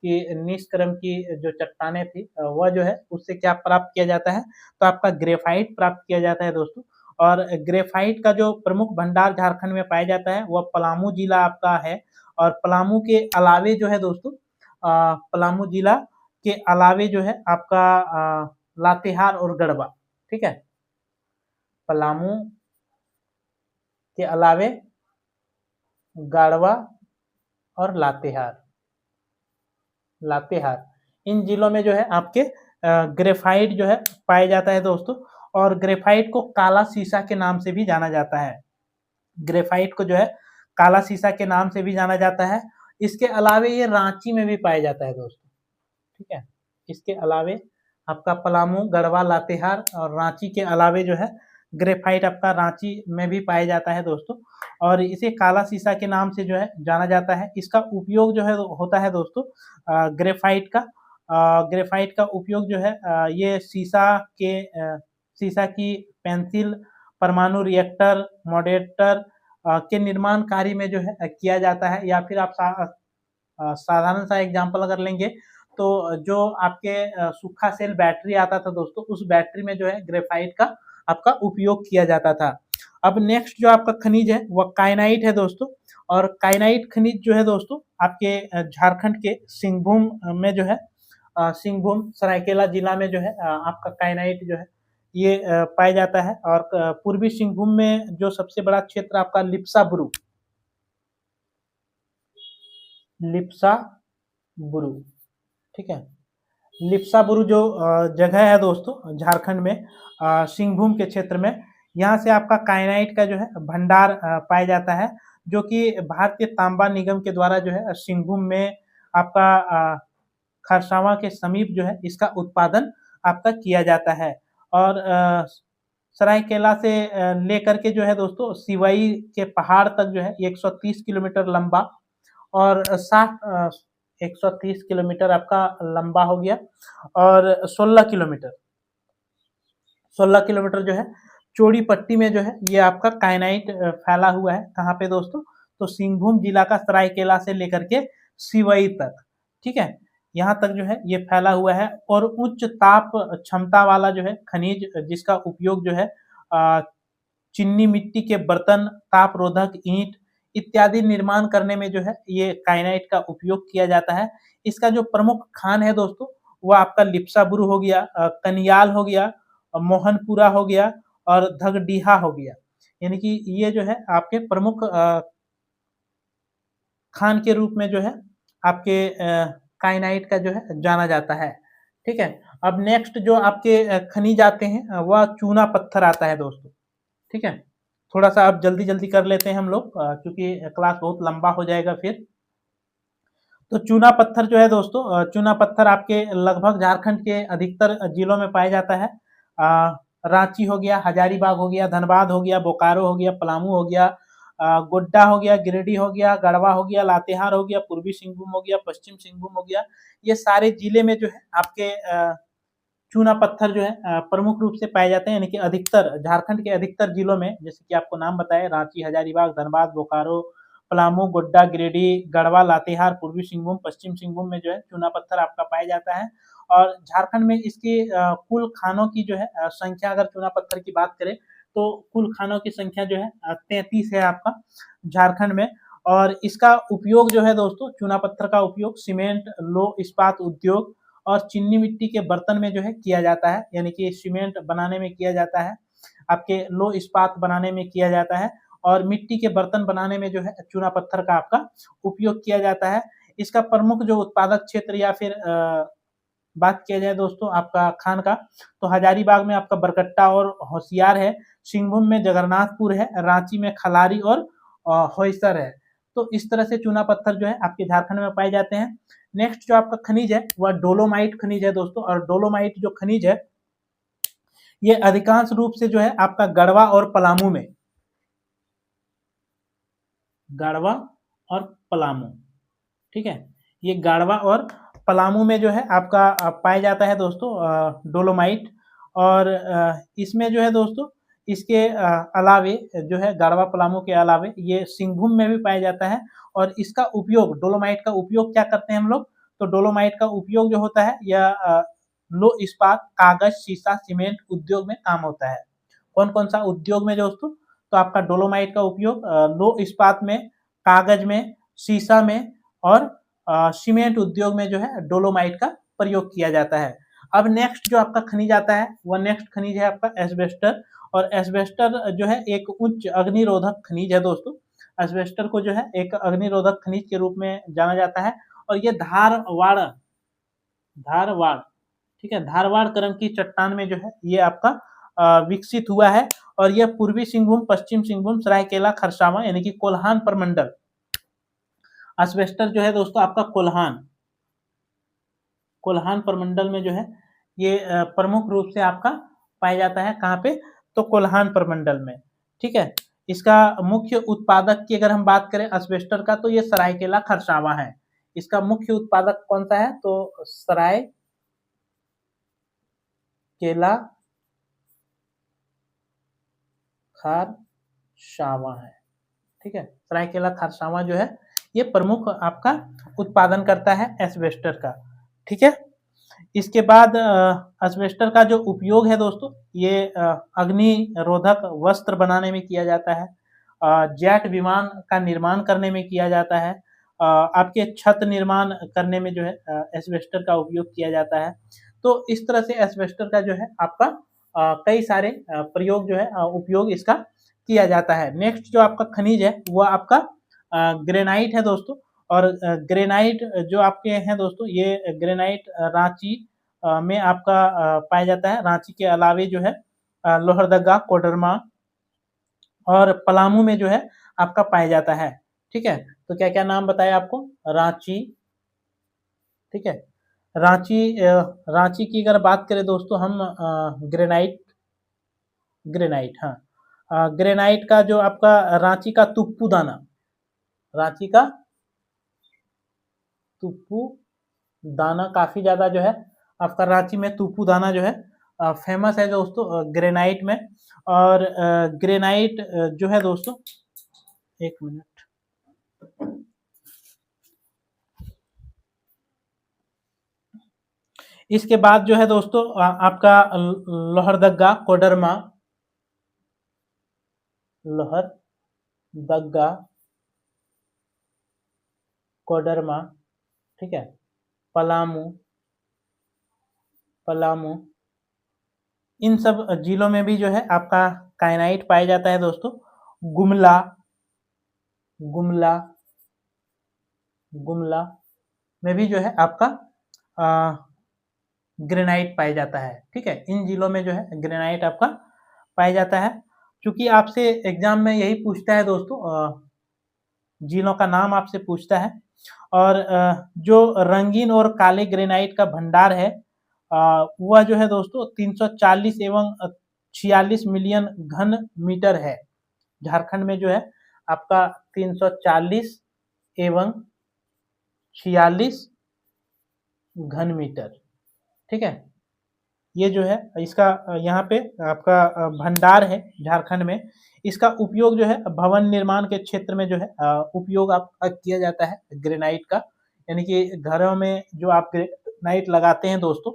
कि नीच क्रम की जो चट्टानें थी वह जो है उससे क्या प्राप्त किया जाता है, तो आपका ग्रेफाइट प्राप्त किया जाता है दोस्तों। और ग्रेफाइट का जो प्रमुख भंडार झारखंड में पाया जाता है वह पलामू जिला आपका है। और पलामू के अलावे जो है दोस्तों पलामू जिला के अलावे जो है आपका लातेहार और गढ़वा, ठीक है, पलामू के अलावे गढ़वा और लातेहार, इन जिलों में जो है आपके ग्रेफाइट जो है पाया जाता है दोस्तों। और ग्रेफाइट को काला शीशा के नाम से भी जाना जाता है, ग्रेफाइट को जो है काला शीशा के नाम से भी जाना जाता है। इसके अलावे ये रांची में भी पाया जाता है दोस्तों, ठीक है, इसके अलावे आपका पलामू, गढ़वा, लातेहार और रांची के अलावे जो है ग्रेफाइट आपका रांची में भी पाया जाता है दोस्तों। और इसे काला शीशा के नाम से जो है जाना जाता है। इसका उपयोग जो है होता है दोस्तों ग्रेफाइट का उपयोग जो है ये शीशा की पेंसिल, परमाणु रिएक्टर, मॉडरेटर के निर्माण कार्य में जो है किया जाता है। या फिर आप साधारण सा एग्जांपल अगर लेंगे तो जो आपके सूखा सेल बैटरी आता था दोस्तों, उस बैटरी में जो है ग्रेफाइट का आपका उपयोग किया जाता था। अब नेक्स्ट जो आपका खनिज है वह काइनाइट है दोस्तों। और काइनाइट खनिज जो है दोस्तों आपके झारखंड के सिंहभूम में जो है सिंहभूम सरायकेला जिला में जो है आपका काइनाइट जो है ये पाया जाता है। और पूर्वी सिंहभूम में जो सबसे बड़ा क्षेत्र आपका लिप्सा बुरू, ठीक है। लिप्सा बुरू जो जगह है दोस्तों झारखंड में सिंहभूम के क्षेत्र में, यहाँ से आपका काइनाइट का जो है भंडार पाया जाता है, जो कि भारतीय तांबा निगम के द्वारा जो है सिंहभूम में आपका खरसावां के समीप जो है इसका उत्पादन आपका किया जाता है। और सरायकेला से लेकर के जो है दोस्तों सिवई के पहाड़ तक जो है 130 किलोमीटर लंबा और 130 किलोमीटर आपका लंबा हो गया, और 16 किलोमीटर जो है चौड़ी पट्टी में जो है ये आपका काइनाइट फैला हुआ है। कहाँ पे दोस्तों? तो सिंहभूम जिला का सरायकेला से लेकर के सिवई तक, ठीक है, यहाँ तक जो है ये फैला हुआ है। और उच्च ताप क्षमता वाला जो है खनिज, जिसका उपयोग जो है चीनी मिट्टी के बर्तन, ताप रोधक ईंट इत्यादि निर्माण करने में जो है ये काइनाइट का उपयोग किया जाता है। इसका जो प्रमुख खान है दोस्तों वो आपका लिप्सा बुरू हो गया, कनियाल हो गया, मोहनपुरा हो गया और धगडीहा हो गया। यानी कि ये जो है आपके प्रमुख खान के रूप में जो है आपके काइनाइट का जो है जाना जाता है, ठीक है। अब नेक्स्ट जो आपके खनिज आते हैं वह चूना पत्थर आता है दोस्तों, ठीक है। थोड़ा सा अब जल्दी जल्दी कर लेते हैं हम लोग, क्योंकि क्लास बहुत लंबा हो जाएगा फिर। तो चूना पत्थर जो है दोस्तों, चूना पत्थर आपके लगभग झारखंड के अधिकतर जिलों में पाया जाता है। रांची हो गया, हजारीबाग हो गया, धनबाद हो गया, बोकारो हो गया, पलामू हो गया, गोड्डा हो गया, गिरिडीह हो गया, गढ़वा हो गया, लातेहार हो गया, पूर्वी सिंहभूम हो गया, पश्चिम सिंहभूम हो गया। ये सारे जिले में जो है आपके चूना पत्थर जो है प्रमुख रूप से पाए जाते हैं। यानी कि अधिकतर झारखंड के अधिकतर जिलों में, जैसे कि आपको नाम बताए, रांची, हजारीबाग, धनबाद, बोकारो, पलामू, गोड्डा, गिरिडीह, गढ़वा, लातेहार, पूर्वी सिंहभूम, पश्चिम सिंहभूम में जो है चूना पत्थर आपका पाया जाता है। और झारखंड में इसकी कुल खानों की जो है संख्या, अगर चूना पत्थर की बात करें तो कुल खानों की संख्या जो है 33 है आपका झारखंड में। और इसका उपयोग जो है दोस्तों, चूना पत्थर का उपयोग सीमेंट, लौह इस्पात उद्योग और चीनी मिट्टी के बर्तन में जो है किया जाता है। यानी कि सीमेंट बनाने में किया जाता है, आपके लौह इस्पात बनाने में किया जाता है, और मिट्टी के बर्तन बनाने में जो है चूना पत्थर का आपका उपयोग किया जाता है। इसका प्रमुख जो उत्पादक क्षेत्र या फिर बात किया जाए दोस्तों आपका खान का, तो हजारीबाग में आपका बरकट्टा और होशियार है, सिंहभूम में जगन्नाथपुर है, रांची में खलारी और होयसर है। तो इस तरह से चूना पत्थर जो है आपके झारखंड में पाए जाते हैं। नेक्स्ट जो आपका खनिज है वह डोलोमाइट खनिज है दोस्तों। और डोलोमाइट जो खनिज है ये अधिकांश रूप से जो है आपका गढ़वा और पलामू में, गढ़वा और पलामू, ठीक है, ये गढ़वा और पलामू में जो है आपका पाया जाता है दोस्तों डोलोमाइट। और इसमें जो है दोस्तों इसके अलावे जो है गढ़वा पलामू के अलावे ये सिंहभूम में भी पाया जाता है। और इसका उपयोग, डोलोमाइट का उपयोग क्या करते हैं हम लोग? तो डोलोमाइट का उपयोग जो होता है यह लौह इस्पात, कागज, शीशा, सीमेंट उद्योग में काम होता है। कौन कौन सा उद्योग में दोस्तों? तो आपका डोलोमाइट का उपयोग लौह इस्पात में, कागज में, शीशा में और सीमेंट उद्योग में जो है डोलोमाइट का प्रयोग किया जाता है। अब नेक्स्ट जो आपका खनिज आता है वह नेक्स्ट खनिज है आपका एस्बेस्टर। और एस्बेस्टर जो है एक उच्च अग्निरोधक खनिज है दोस्तों। एस्बेस्टर को जो है एक अग्निरोधक खनिज के रूप में जाना जाता है। और ये धारवाड़, ठीक है, धारवाड़ क्रम की चट्टान में जो है ये आपका विकसित हुआ है। और यह पूर्वी सिंहभूम, पश्चिम सिंहभूम, सरायकेला, खरसावां यानी कि कोल्हान प्रमंडल, एस्बेस्टर जो है दोस्तों आपका कोल्हान प्रमंडल में जो है ये प्रमुख रूप से आपका पाया जाता है। कहाँ पे? तो कोल्हान प्रमंडल में, ठीक है। इसका मुख्य उत्पादक की अगर हम बात करें एस्बेस्टर का, तो ये सरायकेला खरसावां है। इसका मुख्य उत्पादक कौन सा है? तो सरायकेला खरसावां है, ठीक है। सरायकेला खरसावां जो है ये प्रमुख आपका उत्पादन करता है एस्बेस्टर का, ठीक है। इसके बाद एस्बेस्टर का जो उपयोग है दोस्तों, ये अग्निरोधक वस्त्र बनाने में किया जाता है, जेट विमान का निर्माण करने में किया जाता है, आपके छत निर्माण करने में जो है एस्बेस्टर का उपयोग किया जाता है। तो इस तरह से एस्बेस्टर का जो है आपका कई सारे प्रयोग जो है उपयोग इसका किया जाता है। नेक्स्ट जो आपका खनिज है वो आपका ग्रेनाइट है दोस्तों। और ग्रेनाइट जो आपके हैं दोस्तों, ये ग्रेनाइट रांची में आपका पाया जाता है। रांची के अलावे जो है लोहरदगा, कोडरमा और पलामू में जो है आपका पाया जाता है। ठीक है, तो क्या क्या नाम बताया आपको? रांची, ठीक है, रांची की अगर बात करें दोस्तों हम, ग्रेनाइट, हाँ, ग्रेनाइट का जो आपका रांची का तुप्पू दाना, रांची का तुप्पू दाना काफी ज्यादा जो है आपका रांची में तुप्पू दाना जो है फेमस है दोस्तों ग्रेनाइट में। और ग्रेनाइट जो है दोस्तों, एक मिनट, इसके बाद जो है दोस्तों आपका लोहरदगा, कोडरमा, लोहरदगा, कोडरमा, ठीक है, पलामू, पलामू, इन सब जिलों में भी जो है आपका काइनाइट पाया जाता है दोस्तों। गुमला, गुमला, गुमला में भी जो है आपका ग्रेनाइट पाया जाता है। ठीक है, इन जिलों में जो है ग्रेनाइट आपका पाया जाता है। क्योंकि आपसे एग्जाम में यही पूछता है दोस्तों, जिलों का नाम आपसे पूछता है। और जो रंगीन और काले ग्रेनाइट का भंडार है वह जो है दोस्तों 340 एवं 46 मिलियन घन मीटर है। झारखंड में जो है आपका 340 एवं 46 घन मीटर, ठीक है, ये जो है इसका यहाँ पे आपका भंडार है झारखंड में। इसका उपयोग जो है भवन निर्माण के क्षेत्र में जो है उपयोग आप किया जाता है ग्रेनाइट का। यानी कि घरों में जो आप ग्रेनाइट लगाते हैं दोस्तों,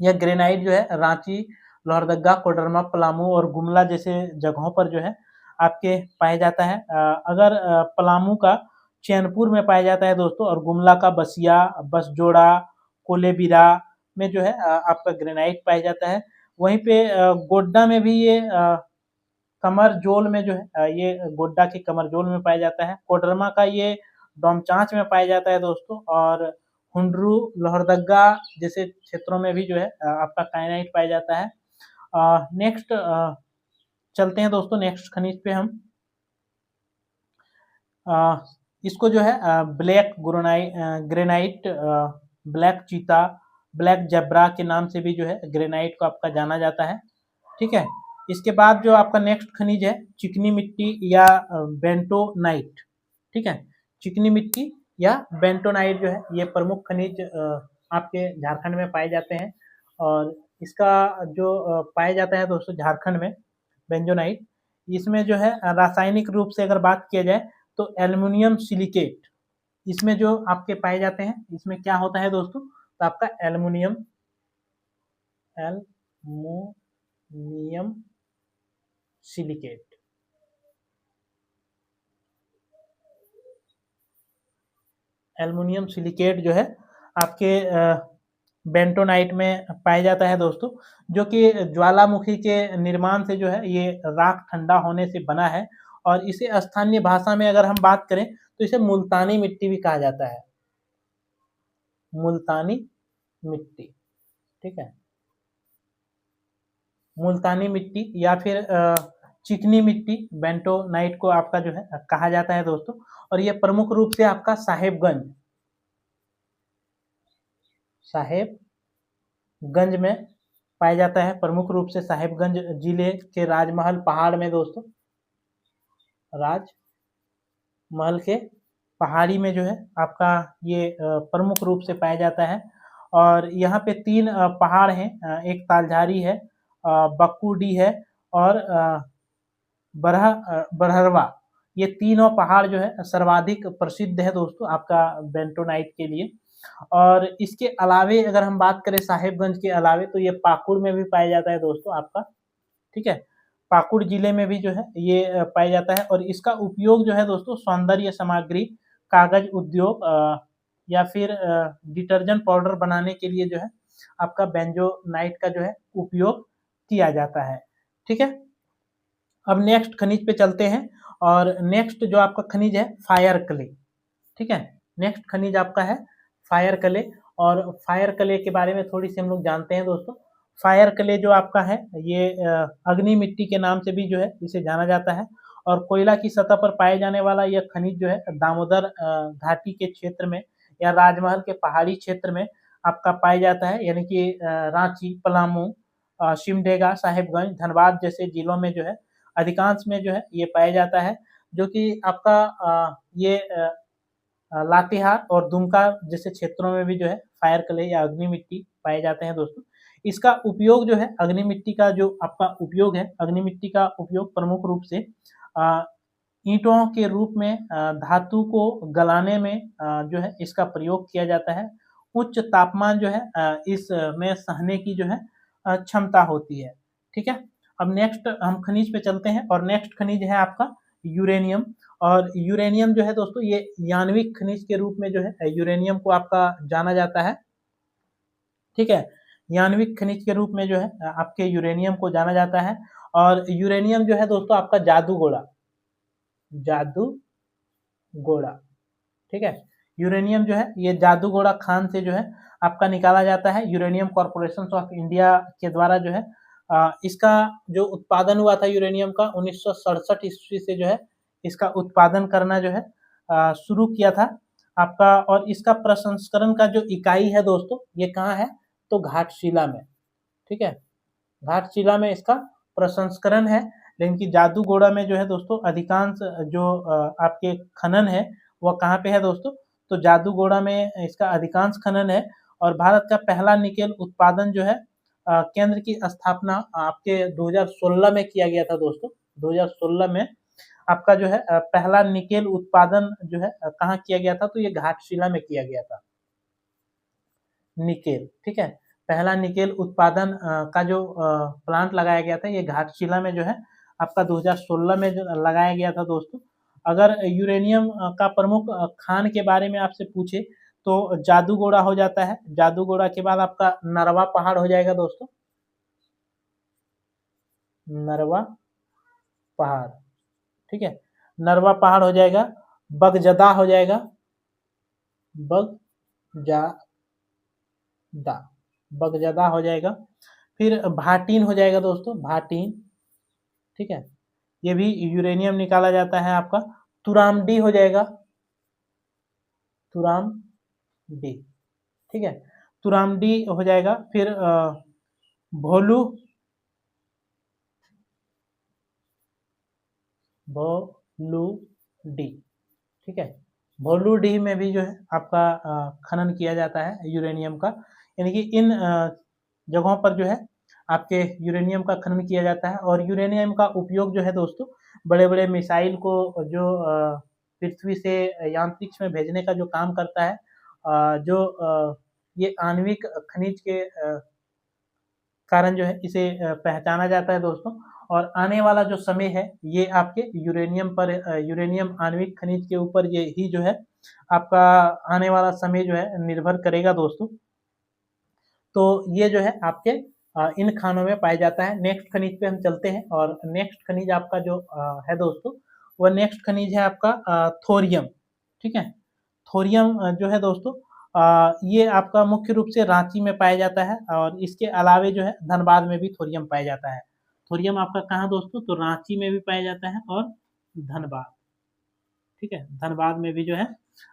यह ग्रेनाइट जो है रांची, लोहरदगा, कोडरमा, पलामू और गुमला जैसे जगहों पर जो है आपके पाया जाता है। अगर पलामू का चैनपुर में पाया जाता है दोस्तों, और गुमला का बसिया, बसजोड़ा, कोलेबिरा में जो है आपका ग्रेनाइट पाया जाता है। वहीं पे गोड्डा में भी ये कमरजोल में जो है ये गोड्डा के कमरजोल में पाया जाता है। कोडरमा का ये डोमचांच में पाया जाता है दोस्तों। और हुंडरू, लोहरदगा जैसे क्षेत्रों में भी जो है आपका काइनाइट पाया जाता है। नेक्स्ट चलते हैं दोस्तों नेक्स्ट खनिज पे हम। इसको जो है ब्लैक ग्रेनाइट, ब्लैक चीता, ब्लैक जेब्रा के नाम से भी जो है ग्रेनाइट को आपका जाना जाता है। ठीक है, इसके बाद जो आपका नेक्स्ट खनिज है चिकनी मिट्टी या बेंटोनाइट। ठीक है, चिकनी मिट्टी या बेंटोनाइट जो है ये प्रमुख खनिज आपके झारखंड में पाए जाते हैं। और इसका जो पाया जाता है दोस्तों झारखंड में बेंजोनाइट, इसमें जो है रासायनिक रूप से अगर बात किया जाए तो एल्युमिनियम सिलिकेट इसमें जो आपके पाए जाते हैं। इसमें क्या होता है दोस्तों, तो आपका एल्युमिनियम सिलिकेट, एल्युमिनियम सिलिकेट जो है आपके बेंटोनाइट में पाया जाता है दोस्तों, जो कि ज्वालामुखी के निर्माण से जो है ये राख ठंडा होने से बना है। और इसे स्थानीय भाषा में अगर हम बात करें तो इसे मुल्तानी मिट्टी भी कहा जाता है, मुल्तानी मिट्टी। ठीक है, मुल्तानी मिट्टी या फिर चिकनी मिट्टी बेंटोनाइट को आपका जो है कहा जाता है दोस्तों। और ये प्रमुख रूप से आपका साहेबगंज में पाया जाता है। प्रमुख रूप से साहेबगंज जिले के राजमहल पहाड़ में दोस्तों, राजमहल के पहाड़ी में जो है आपका ये प्रमुख रूप से पाया जाता है। और यहाँ पे 3 पहाड़ हैं, एक तालझारी है, बक्कूडी है और बरहरवा। ये तीनों पहाड़ जो है सर्वाधिक प्रसिद्ध है दोस्तों आपका बेंटोनाइट के लिए। और इसके अलावे अगर हम बात करें साहेबगंज के अलावे तो ये पाकुड़ में भी पाया जाता है दोस्तों आपका। ठीक है, पाकुड़ जिले में भी जो है ये पाया जाता है। और इसका उपयोग जो है दोस्तों सौंदर्य सामग्री, कागज उद्योग या फिर डिटर्जेंट पाउडर बनाने के लिए जो है आपका बेंजोनाइट का जो है उपयोग किया जाता है। ठीक है, अब नेक्स्ट खनिज पे चलते हैं और नेक्स्ट जो आपका खनिज है फायर क्ले। ठीक है, नेक्स्ट खनिज आपका है फायर क्ले। और फायर क्ले के बारे में थोड़ी सी हम लोग जानते हैं दोस्तों। फायर क्ले जो आपका है ये अग्नि मिट्टी के नाम से भी जो है इसे जाना जाता है। और कोयला की सतह पर पाए जाने वाला यह खनिज जो है दामोदर घाटी के क्षेत्र में या राजमहल के पहाड़ी क्षेत्र में आपका पाया जाता है, यानी कि रांची, पलामू, सिमडेगा, साहिबगंज, धनबाद जैसे जिलों में जो है अधिकांश में जो है ये पाया जाता है। जो कि आपका ये लातेहार और दुमका जैसे क्षेत्रों में भी जो है फायर क्ले या अग्नि मिट्टी पाए जाते हैं दोस्तों। इसका उपयोग जो है अग्नि मिट्टी का जो आपका उपयोग है, अग्नि मिट्टी का उपयोग प्रमुख रूप से ईंटों के रूप में धातु को गलाने में जो है इसका प्रयोग किया जाता है। उच्च तापमान जो है इसमें सहने की जो है क्षमता होती है। ठीक है, अब नेक्स्ट हम खनिज पे चलते हैं और नेक्स्ट खनिज है आपका यूरेनियम। और यूरेनियम जो है दोस्तों ये आणविक खनिज के रूप में जो है यूरेनियम को आपका जाना जाता है। ठीक है, आणविक खनिज के रूप में जो है आपके यूरेनियम को जाना जाता है। और यूरेनियम जो है दोस्तों आपका जादूगोड़ा, जादूगोड़ा। ठीक है, यूरेनियम जो है ये जादूगोड़ा खान से जो है आपका निकाला जाता है। यूरेनियम कॉर्पोरेशन ऑफ इंडिया के द्वारा जो है इसका जो उत्पादन हुआ था यूरेनियम का 1967 ईस्वी से जो है इसका उत्पादन करना जो है शुरू किया था आपका। और इसका प्रसंस्करण का जो इकाई है दोस्तों ये कहाँ है, तो घाटशिला में। ठीक है, घाटशिला में इसका प्रसंस्करण है। लेकिन कि जादूगोड़ा में जो है दोस्तों अधिकांश जो आपके खनन है वह कहाँ पे है दोस्तों, तो जादूगोड़ा में इसका अधिकांश खनन है। और भारत का पहला निकेल उत्पादन जो है केंद्र की स्थापना आपके 2016 में किया गया था दोस्तों। 2016 में आपका जो है पहला निकेल उत्पादन जो है कहाँ किया गया था, तो ये घाटशिला में किया गया था निकेल। ठीक है, पहला निकेल उत्पादन का जो प्लांट लगाया गया था ये घाटशिला में जो है आपका 2016 में जो लगाया गया था दोस्तों। अगर यूरेनियम का प्रमुख खान के बारे में आपसे पूछे तो जादूगोड़ा हो जाता है। जादूगोड़ा के बाद आपका नरवा पहाड़ हो जाएगा दोस्तों, नरवा पहाड़। ठीक है, नरवा पहाड़ हो जाएगा, बगजदा हो जाएगा, बगजादा, बगजदा हो जाएगा। फिर भाटीन हो जाएगा दोस्तों, भाटीन। ठीक है, ये भी यूरेनियम निकाला जाता है आपका। तुरामडी हो जाएगा, तुरामडी। ठीक है, तुरामडी हो जाएगा। फिर भोलू, भोलूडी। ठीक है, भोलूडी में भी जो है आपका खनन किया जाता है यूरेनियम का। यानी कि इन जगहों पर जो है आपके यूरेनियम का खनन किया जाता है। और यूरेनियम का उपयोग जो है दोस्तों बड़े बड़े मिसाइल को जो पृथ्वी से अंतरिक्ष में भेजने का जो काम करता है, जो ये आणविक खनिज के कारण जो है इसे पहचाना जाता है दोस्तों। और आने वाला जो समय है ये आपके यूरेनियम पर यूरेनियम आणविक खनिज के ऊपर ये ही जो है आपका आने वाला समय जो है निर्भर करेगा दोस्तों। तो ये जो है आपके इन खानों में पाया जाता है। नेक्स्ट खनिज पे हम चलते हैं और नेक्स्ट खनिज आपका जो है दोस्तों वह नेक्स्ट खनिज है आपका थोरियम। ठीक है, थोरियम जो है दोस्तों ये आपका मुख्य रूप से रांची में पाया जाता है। और इसके अलावे जो है धनबाद में भी थोरियम पाया जाता है। थोरियम आपका कहाँ दोस्तों, तो रांची में भी पाया जाता है और धनबाद। ठीक है, धनबाद में भी जो है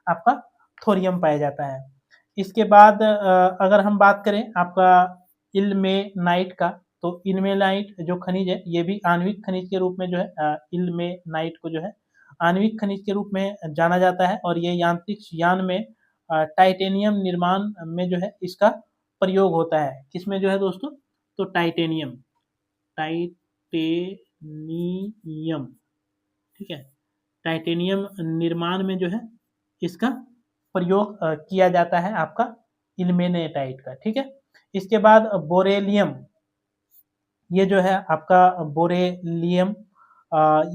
आपका थोरियम पाया जाता है। इसके बाद अगर हम बात करें आपका इल्मेनाइट का, तो इल्मेनाइट जो खनिज है ये भी आणविक खनिज के रूप में जो है इल्मेनाइट को जो है आणविक खनिज के रूप में जाना जाता है। और ये यांत्रिक यान में टाइटेनियम निर्माण में जो है इसका प्रयोग होता है। किसमें जो है दोस्तों, तो टाइटेनियम, टाइटेनियम। ठीक है, टाइटेनियम निर्माण में जो है इसका प्रयोग किया जाता है आपका इल्मेनेटाइट का। ठीक है, इसके बाद बोरेलियम, ये जो है आपका बोरेलियम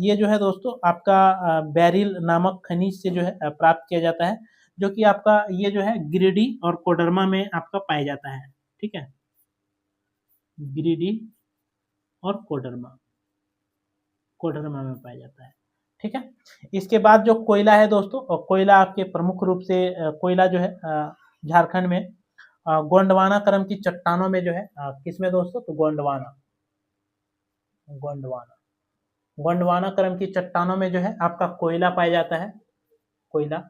ये जो है दोस्तों आपका बेरिल नामक खनिज से जो है प्राप्त किया जाता है, जो कि आपका ये जो है गिरिडीह और कोडरमा में आपका पाया जाता है। ठीक है, गिरिडीह और कोडरमा, कोडरमा में पाया जाता है। ठीक है, इसके बाद जो कोयला है दोस्तों, कोयला आपके प्रमुख रूप से कोयला जो है झारखंड में गोंडवाना क्रम की चट्टानों में जो है किसमें दोस्तों, तो गोंडवाना, गोंडवाना, गोंडवाना क्रम की चट्टानों में जो है आपका कोयला पाया जाता है, कोयला।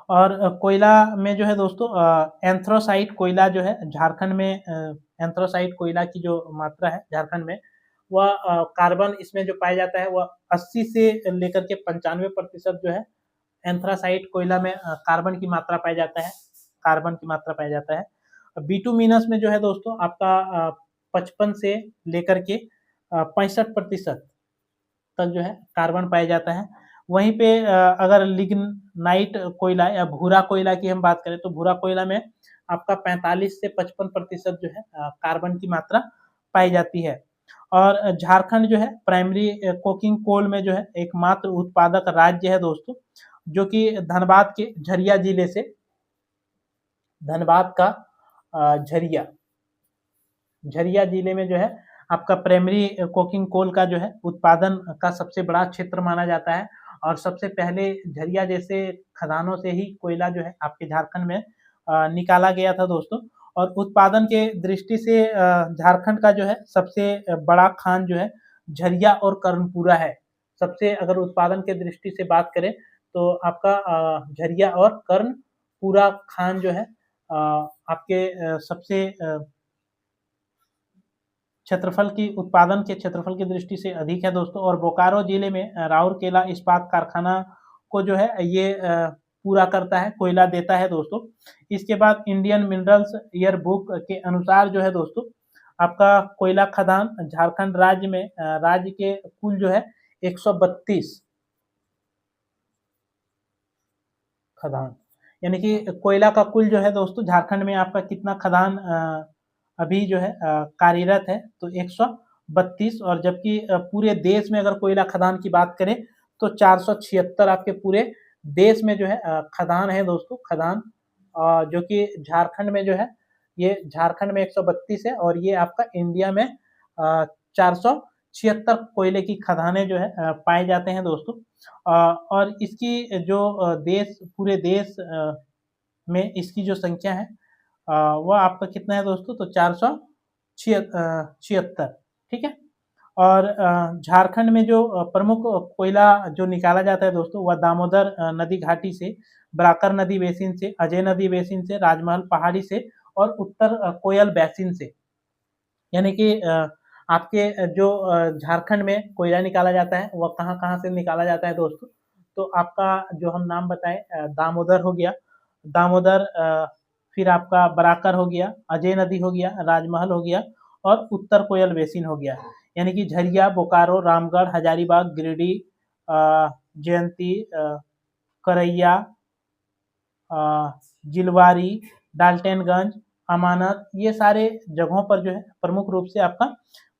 और कोयला में जो है दोस्तों एंथ्रोसाइट कोयला जो है झारखंड में, एंथ्रोसाइट कोयला की जो मात्रा है झारखंड में, वह कार्बन इसमें जो पाया जाता है वह 80 से लेकर के 95% जो है एंथ्रासाइट कोयला में कार्बन की मात्रा पाया जाता है, कार्बन की मात्रा पाया जाता है। बिटुमिनस में जो है दोस्तों आपका 55 से लेकर के 65% तक जो है कार्बन पाया जाता है। वहीं पे अगर लिग्नाइट कोयला या भूरा कोयला की हम बात करें तो भूरा कोयला में आपका 45 से 55% जो है कार्बन की मात्रा पाई जाती है। और झारखंड जो है प्राइमरी कोकिंग कोल में जो है एकमात्र उत्पादक राज्य है दोस्तों, जो कि धनबाद के झरिया जिले से, धनबाद का झरिया, झरिया जिले में जो है आपका प्राइमरी कोकिंग कोल का जो है उत्पादन का सबसे बड़ा क्षेत्र माना जाता है। और सबसे पहले झरिया जैसे खदानों से ही कोयला जो है आपके झारखंड में निकाला गया था दोस्तों। और उत्पादन के दृष्टि से झारखंड का जो है सबसे बड़ा खान जो है झरिया और कर्णपुरा है। सबसे अगर उत्पादन के दृष्टि से बात करें तो आपका झरिया और कर्णपुरा खान जो है आपके सबसे क्षेत्रफल की, उत्पादन के क्षेत्रफल की दृष्टि से अधिक है दोस्तों। और बोकारो जिले में राउरकेला इस्पात कारखाना को जो है ये पूरा करता है, कोयला देता है दोस्तों। इसके बाद इंडियन मिनरल्स ईयर बुक के अनुसार जो है दोस्तों आपका कोयला खदान झारखंड राज्य में राज्य के कुल जो है 132 खदान, यानी कि कोयला का कुल जो है दोस्तों झारखंड में आपका कितना खदान अभी जो है कार्यरत है, तो 132। और जबकि पूरे देश में अगर कोयला खदान की बात करें तो 476 आपके पूरे देश में जो है खदान है दोस्तों, खदान जो कि झारखंड में जो है ये झारखंड में 132 है और ये आपका इंडिया में 476 कोयले की खदानें जो है पाए जाते हैं दोस्तों। और इसकी जो देश, पूरे देश में इसकी जो संख्या है वह आपका कितना है दोस्तों, तो 476। ठीक है। और झारखंड में जो प्रमुख कोयला जो निकाला जाता है दोस्तों वह दामोदर नदी घाटी से, बराकर नदी बेसिन से, अजय नदी बेसिन से, राजमहल पहाड़ी से और उत्तर कोयल बेसिन से। यानी कि आपके जो झारखंड में कोयला निकाला जाता है वह कहाँ कहाँ से निकाला जाता है दोस्तों, तो आपका जो हम नाम बताएं दामोदर हो गया, दामोदर, फिर आपका बराकर हो गया, अजय नदी हो गया, राजमहल हो गया और उत्तर कोयल बेसिन हो गया। यानी कि झरिया, बोकारो, रामगढ़, हजारीबाग, गिरिडीह, जयंती, करैया, जिलवारी, डाल्टनगंज, अमानत, ये सारे जगहों पर जो है प्रमुख रूप से आपका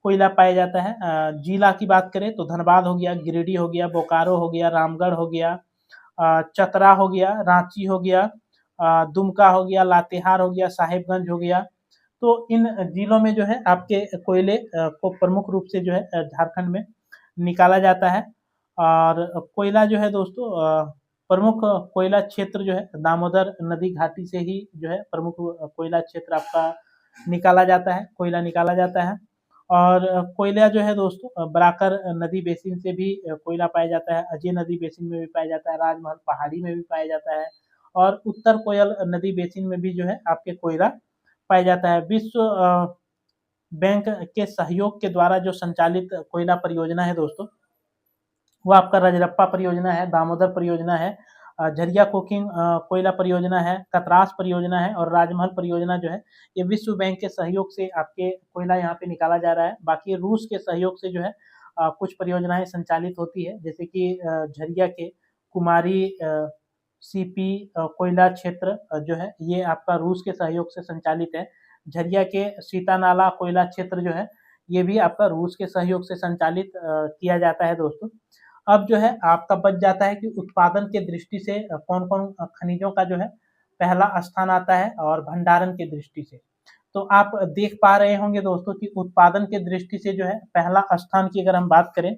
कोयला पाया जाता है। जिला की बात करें तो धनबाद हो गया, गिरिडीह हो गया, बोकारो हो गया, रामगढ़ हो गया, चतरा हो गया, रांची हो गया, दुमका हो गया, लातेहार हो गया, साहिबगंज हो गया। तो इन जिलों में जो है आपके कोयले को प्रमुख रूप से जो है झारखंड में निकाला जाता है। और कोयला जो है दोस्तों प्रमुख कोयला क्षेत्र जो है दामोदर नदी घाटी से ही जो है प्रमुख कोयला क्षेत्र आपका निकाला जाता है, कोयला निकाला जाता है। और कोयला जो है दोस्तों बराकर नदी बेसिन से भी कोयला पाया जाता है, अजय नदी बेसिन में भी पाया जाता है, राजमहल पहाड़ी में भी पाया जाता है और उत्तर कोयल नदी बेसिन में भी जो है आपके कोयला पाया जाता है। विश्व बैंक के सहयोग के द्वारा जो संचालित कोयला परियोजना है दोस्तों वो आपका रजरप्पा परियोजना है, दामोदर परियोजना है, झरिया कोकिंग कोयला परियोजना है, कतरास परियोजना है और राजमहल परियोजना जो है ये विश्व बैंक के सहयोग से आपके कोयला यहाँ पे निकाला जा रहा है। बाकी रूस के सहयोग से जो है कुछ परियोजनाएं संचालित होती है, जैसे कि झरिया के कुमारी सीपी कोयला क्षेत्र जो है ये आपका रूस के सहयोग से संचालित है। झरिया के सीतानाला कोयला क्षेत्र जो है ये भी आपका रूस के सहयोग से संचालित किया जाता है दोस्तों। अब जो है आपका बच जाता है कि उत्पादन के दृष्टि से कौन कौन खनिजों का जो है पहला स्थान आता है और भंडारण की दृष्टि से। तो आप देख पा रहे होंगे दोस्तों कि उत्पादन के दृष्टि से जो है पहला स्थान की अगर हम बात करें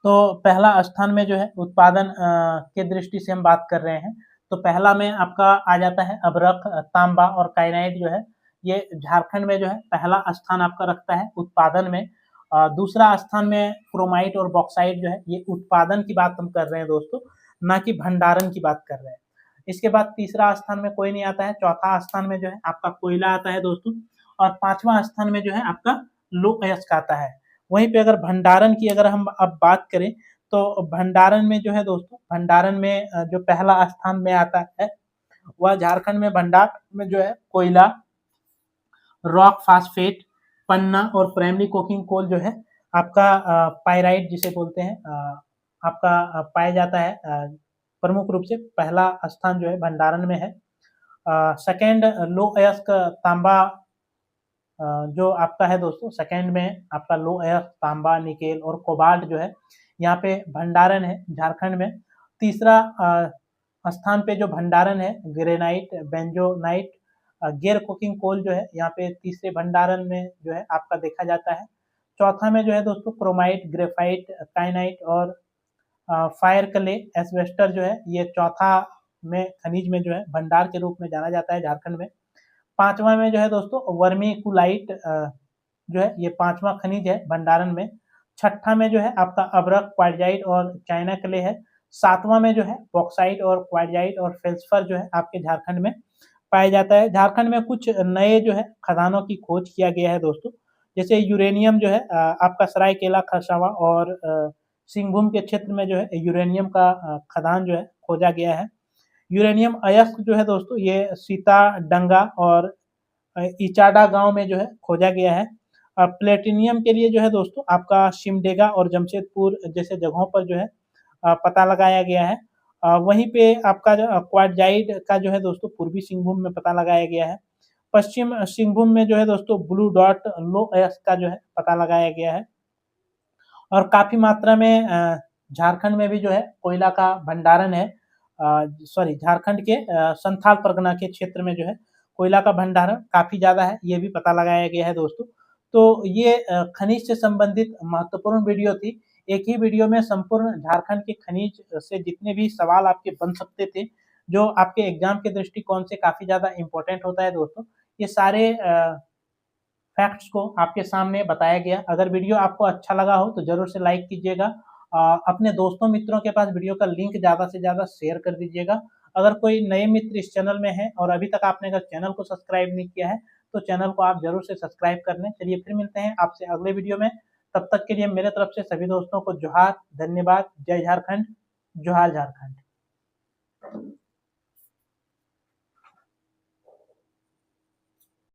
तो पहला स्थान में जो है उत्पादन के दृष्टि से हम बात कर रहे हैं तो पहला में आपका आ जाता है अभ्रक, तांबा और काइनाइट जो है ये झारखंड में जो है पहला स्थान आपका रखता है उत्पादन में। दूसरा स्थान में क्रोमाइट और बॉक्साइट जो है ये उत्पादन की बात हम कर रहे हैं दोस्तों, ना कि भंडारण की बात कर रहे हैं। इसके बाद तीसरा स्थान में कोई नहीं आता है, चौथा स्थान में जो है आपका कोयला आता है दोस्तों, और पांचवा स्थान में जो है आपका लो अयस्क आता है। वहीं पे अगर भंडारण की अगर हम अब बात करें तो भंडारण में जो है दोस्तों, भंडारण में जो पहला स्थान में आता है वह झारखंड में भंडार में जो है कोयला, रॉक फास्फेट, पन्ना और प्राइमरी कोकिंग कोल जो है आपका पाइराइट जिसे बोलते हैं आपका पाया जाता है। प्रमुख रूप से पहला स्थान जो है भंडारण में है। सेकेंड लो अयस्क तांबा जो आपका है दोस्तों, सेकेंड में आपका लो अयस्क तांबा, निकेल और कोबाल्ट जो है यहाँ पे भंडारण है झारखंड में। तीसरा स्थान पे जो भंडारण है ग्रेनाइट, बेंजोनाइट, गेयर कोकिंग कोल जो है यहाँ पे तीसरे भंडारण में जो है आपका देखा जाता है। चौथा में जो है दोस्तों क्रोमाइट, ग्रेफाइट, काइनाइट और फायर क्ले, एस्बेस्टर जो है ये चौथा में खनिज में जो है भंडार के रूप में जाना जाता है झारखंड में। पांचवा में जो है दोस्तों वर्मीकुलाइट जो है ये पांचवा खनिज है भंडारण में। छठा में जो है आपका अभ्रक, क्वार्टजाइट और चाइना क्ले है। सातवां में जो है बॉक्साइट और क्वार्टजाइट और फेल्सफर जो है आपके झारखंड में पाया जाता है। झारखंड में कुछ नए जो है खदानों की खोज किया गया है दोस्तों, जैसे यूरेनियम जो है आपका सरायकेला, खरसावां और सिंहभूम के क्षेत्र में जो है यूरेनियम का खदान जो है खोजा गया है। यूरेनियम अयस्क जो है दोस्तों ये सीताडंगा और इचाडा गांव में जो है खोजा गया है। प्लेटिनियम के लिए जो है दोस्तों आपका सिमडेगा और जमशेदपुर जैसे जगहों पर जो है पता लगाया गया है। वहीं पे आपका जो क्वार्टजाइट का जो है दोस्तों पूर्वी सिंहभूम में पता लगाया गया है। पश्चिम सिंहभूम में जो है दोस्तों ब्लू डॉट लो अयस्क का जो है पता लगाया गया है। और काफी मात्रा में झारखंड में भी जो है कोयला का भंडारण है। सॉरी, झारखंड के संथाल परगना के क्षेत्र में जो है कोयला का भंडारण काफी ज्यादा है, ये भी पता लगाया गया है दोस्तों। तो ये खनिज से संबंधित महत्वपूर्ण वीडियो थी। एक ही वीडियो में संपूर्ण झारखंड के खनिज से जितने भी सवाल आपके बन सकते थे, जो आपके एग्जाम के दृष्टिकोण से काफी ज्यादा इंपॉर्टेंट होता है दोस्तों, ये सारे फैक्ट्स को आपके सामने बताया गया। अगर वीडियो आपको अच्छा लगा हो तो जरूर से लाइक कीजिएगा। अपने दोस्तों मित्रों के पास वीडियो का लिंक ज़्यादा से ज़्यादा शेयर कर दीजिएगा। अगर कोई नए मित्र इस चैनल में है और अभी तक आपने अगर चैनल को सब्सक्राइब नहीं किया है तो चैनल को आप जरूर से सब्सक्राइब कर लें। चलिए फिर मिलते हैं आपसे अगले वीडियो में। तब तक के लिए मेरे तरफ से सभी दोस्तों को जोहार, धन्यवाद, जय झारखंड, जोहार झारखंड।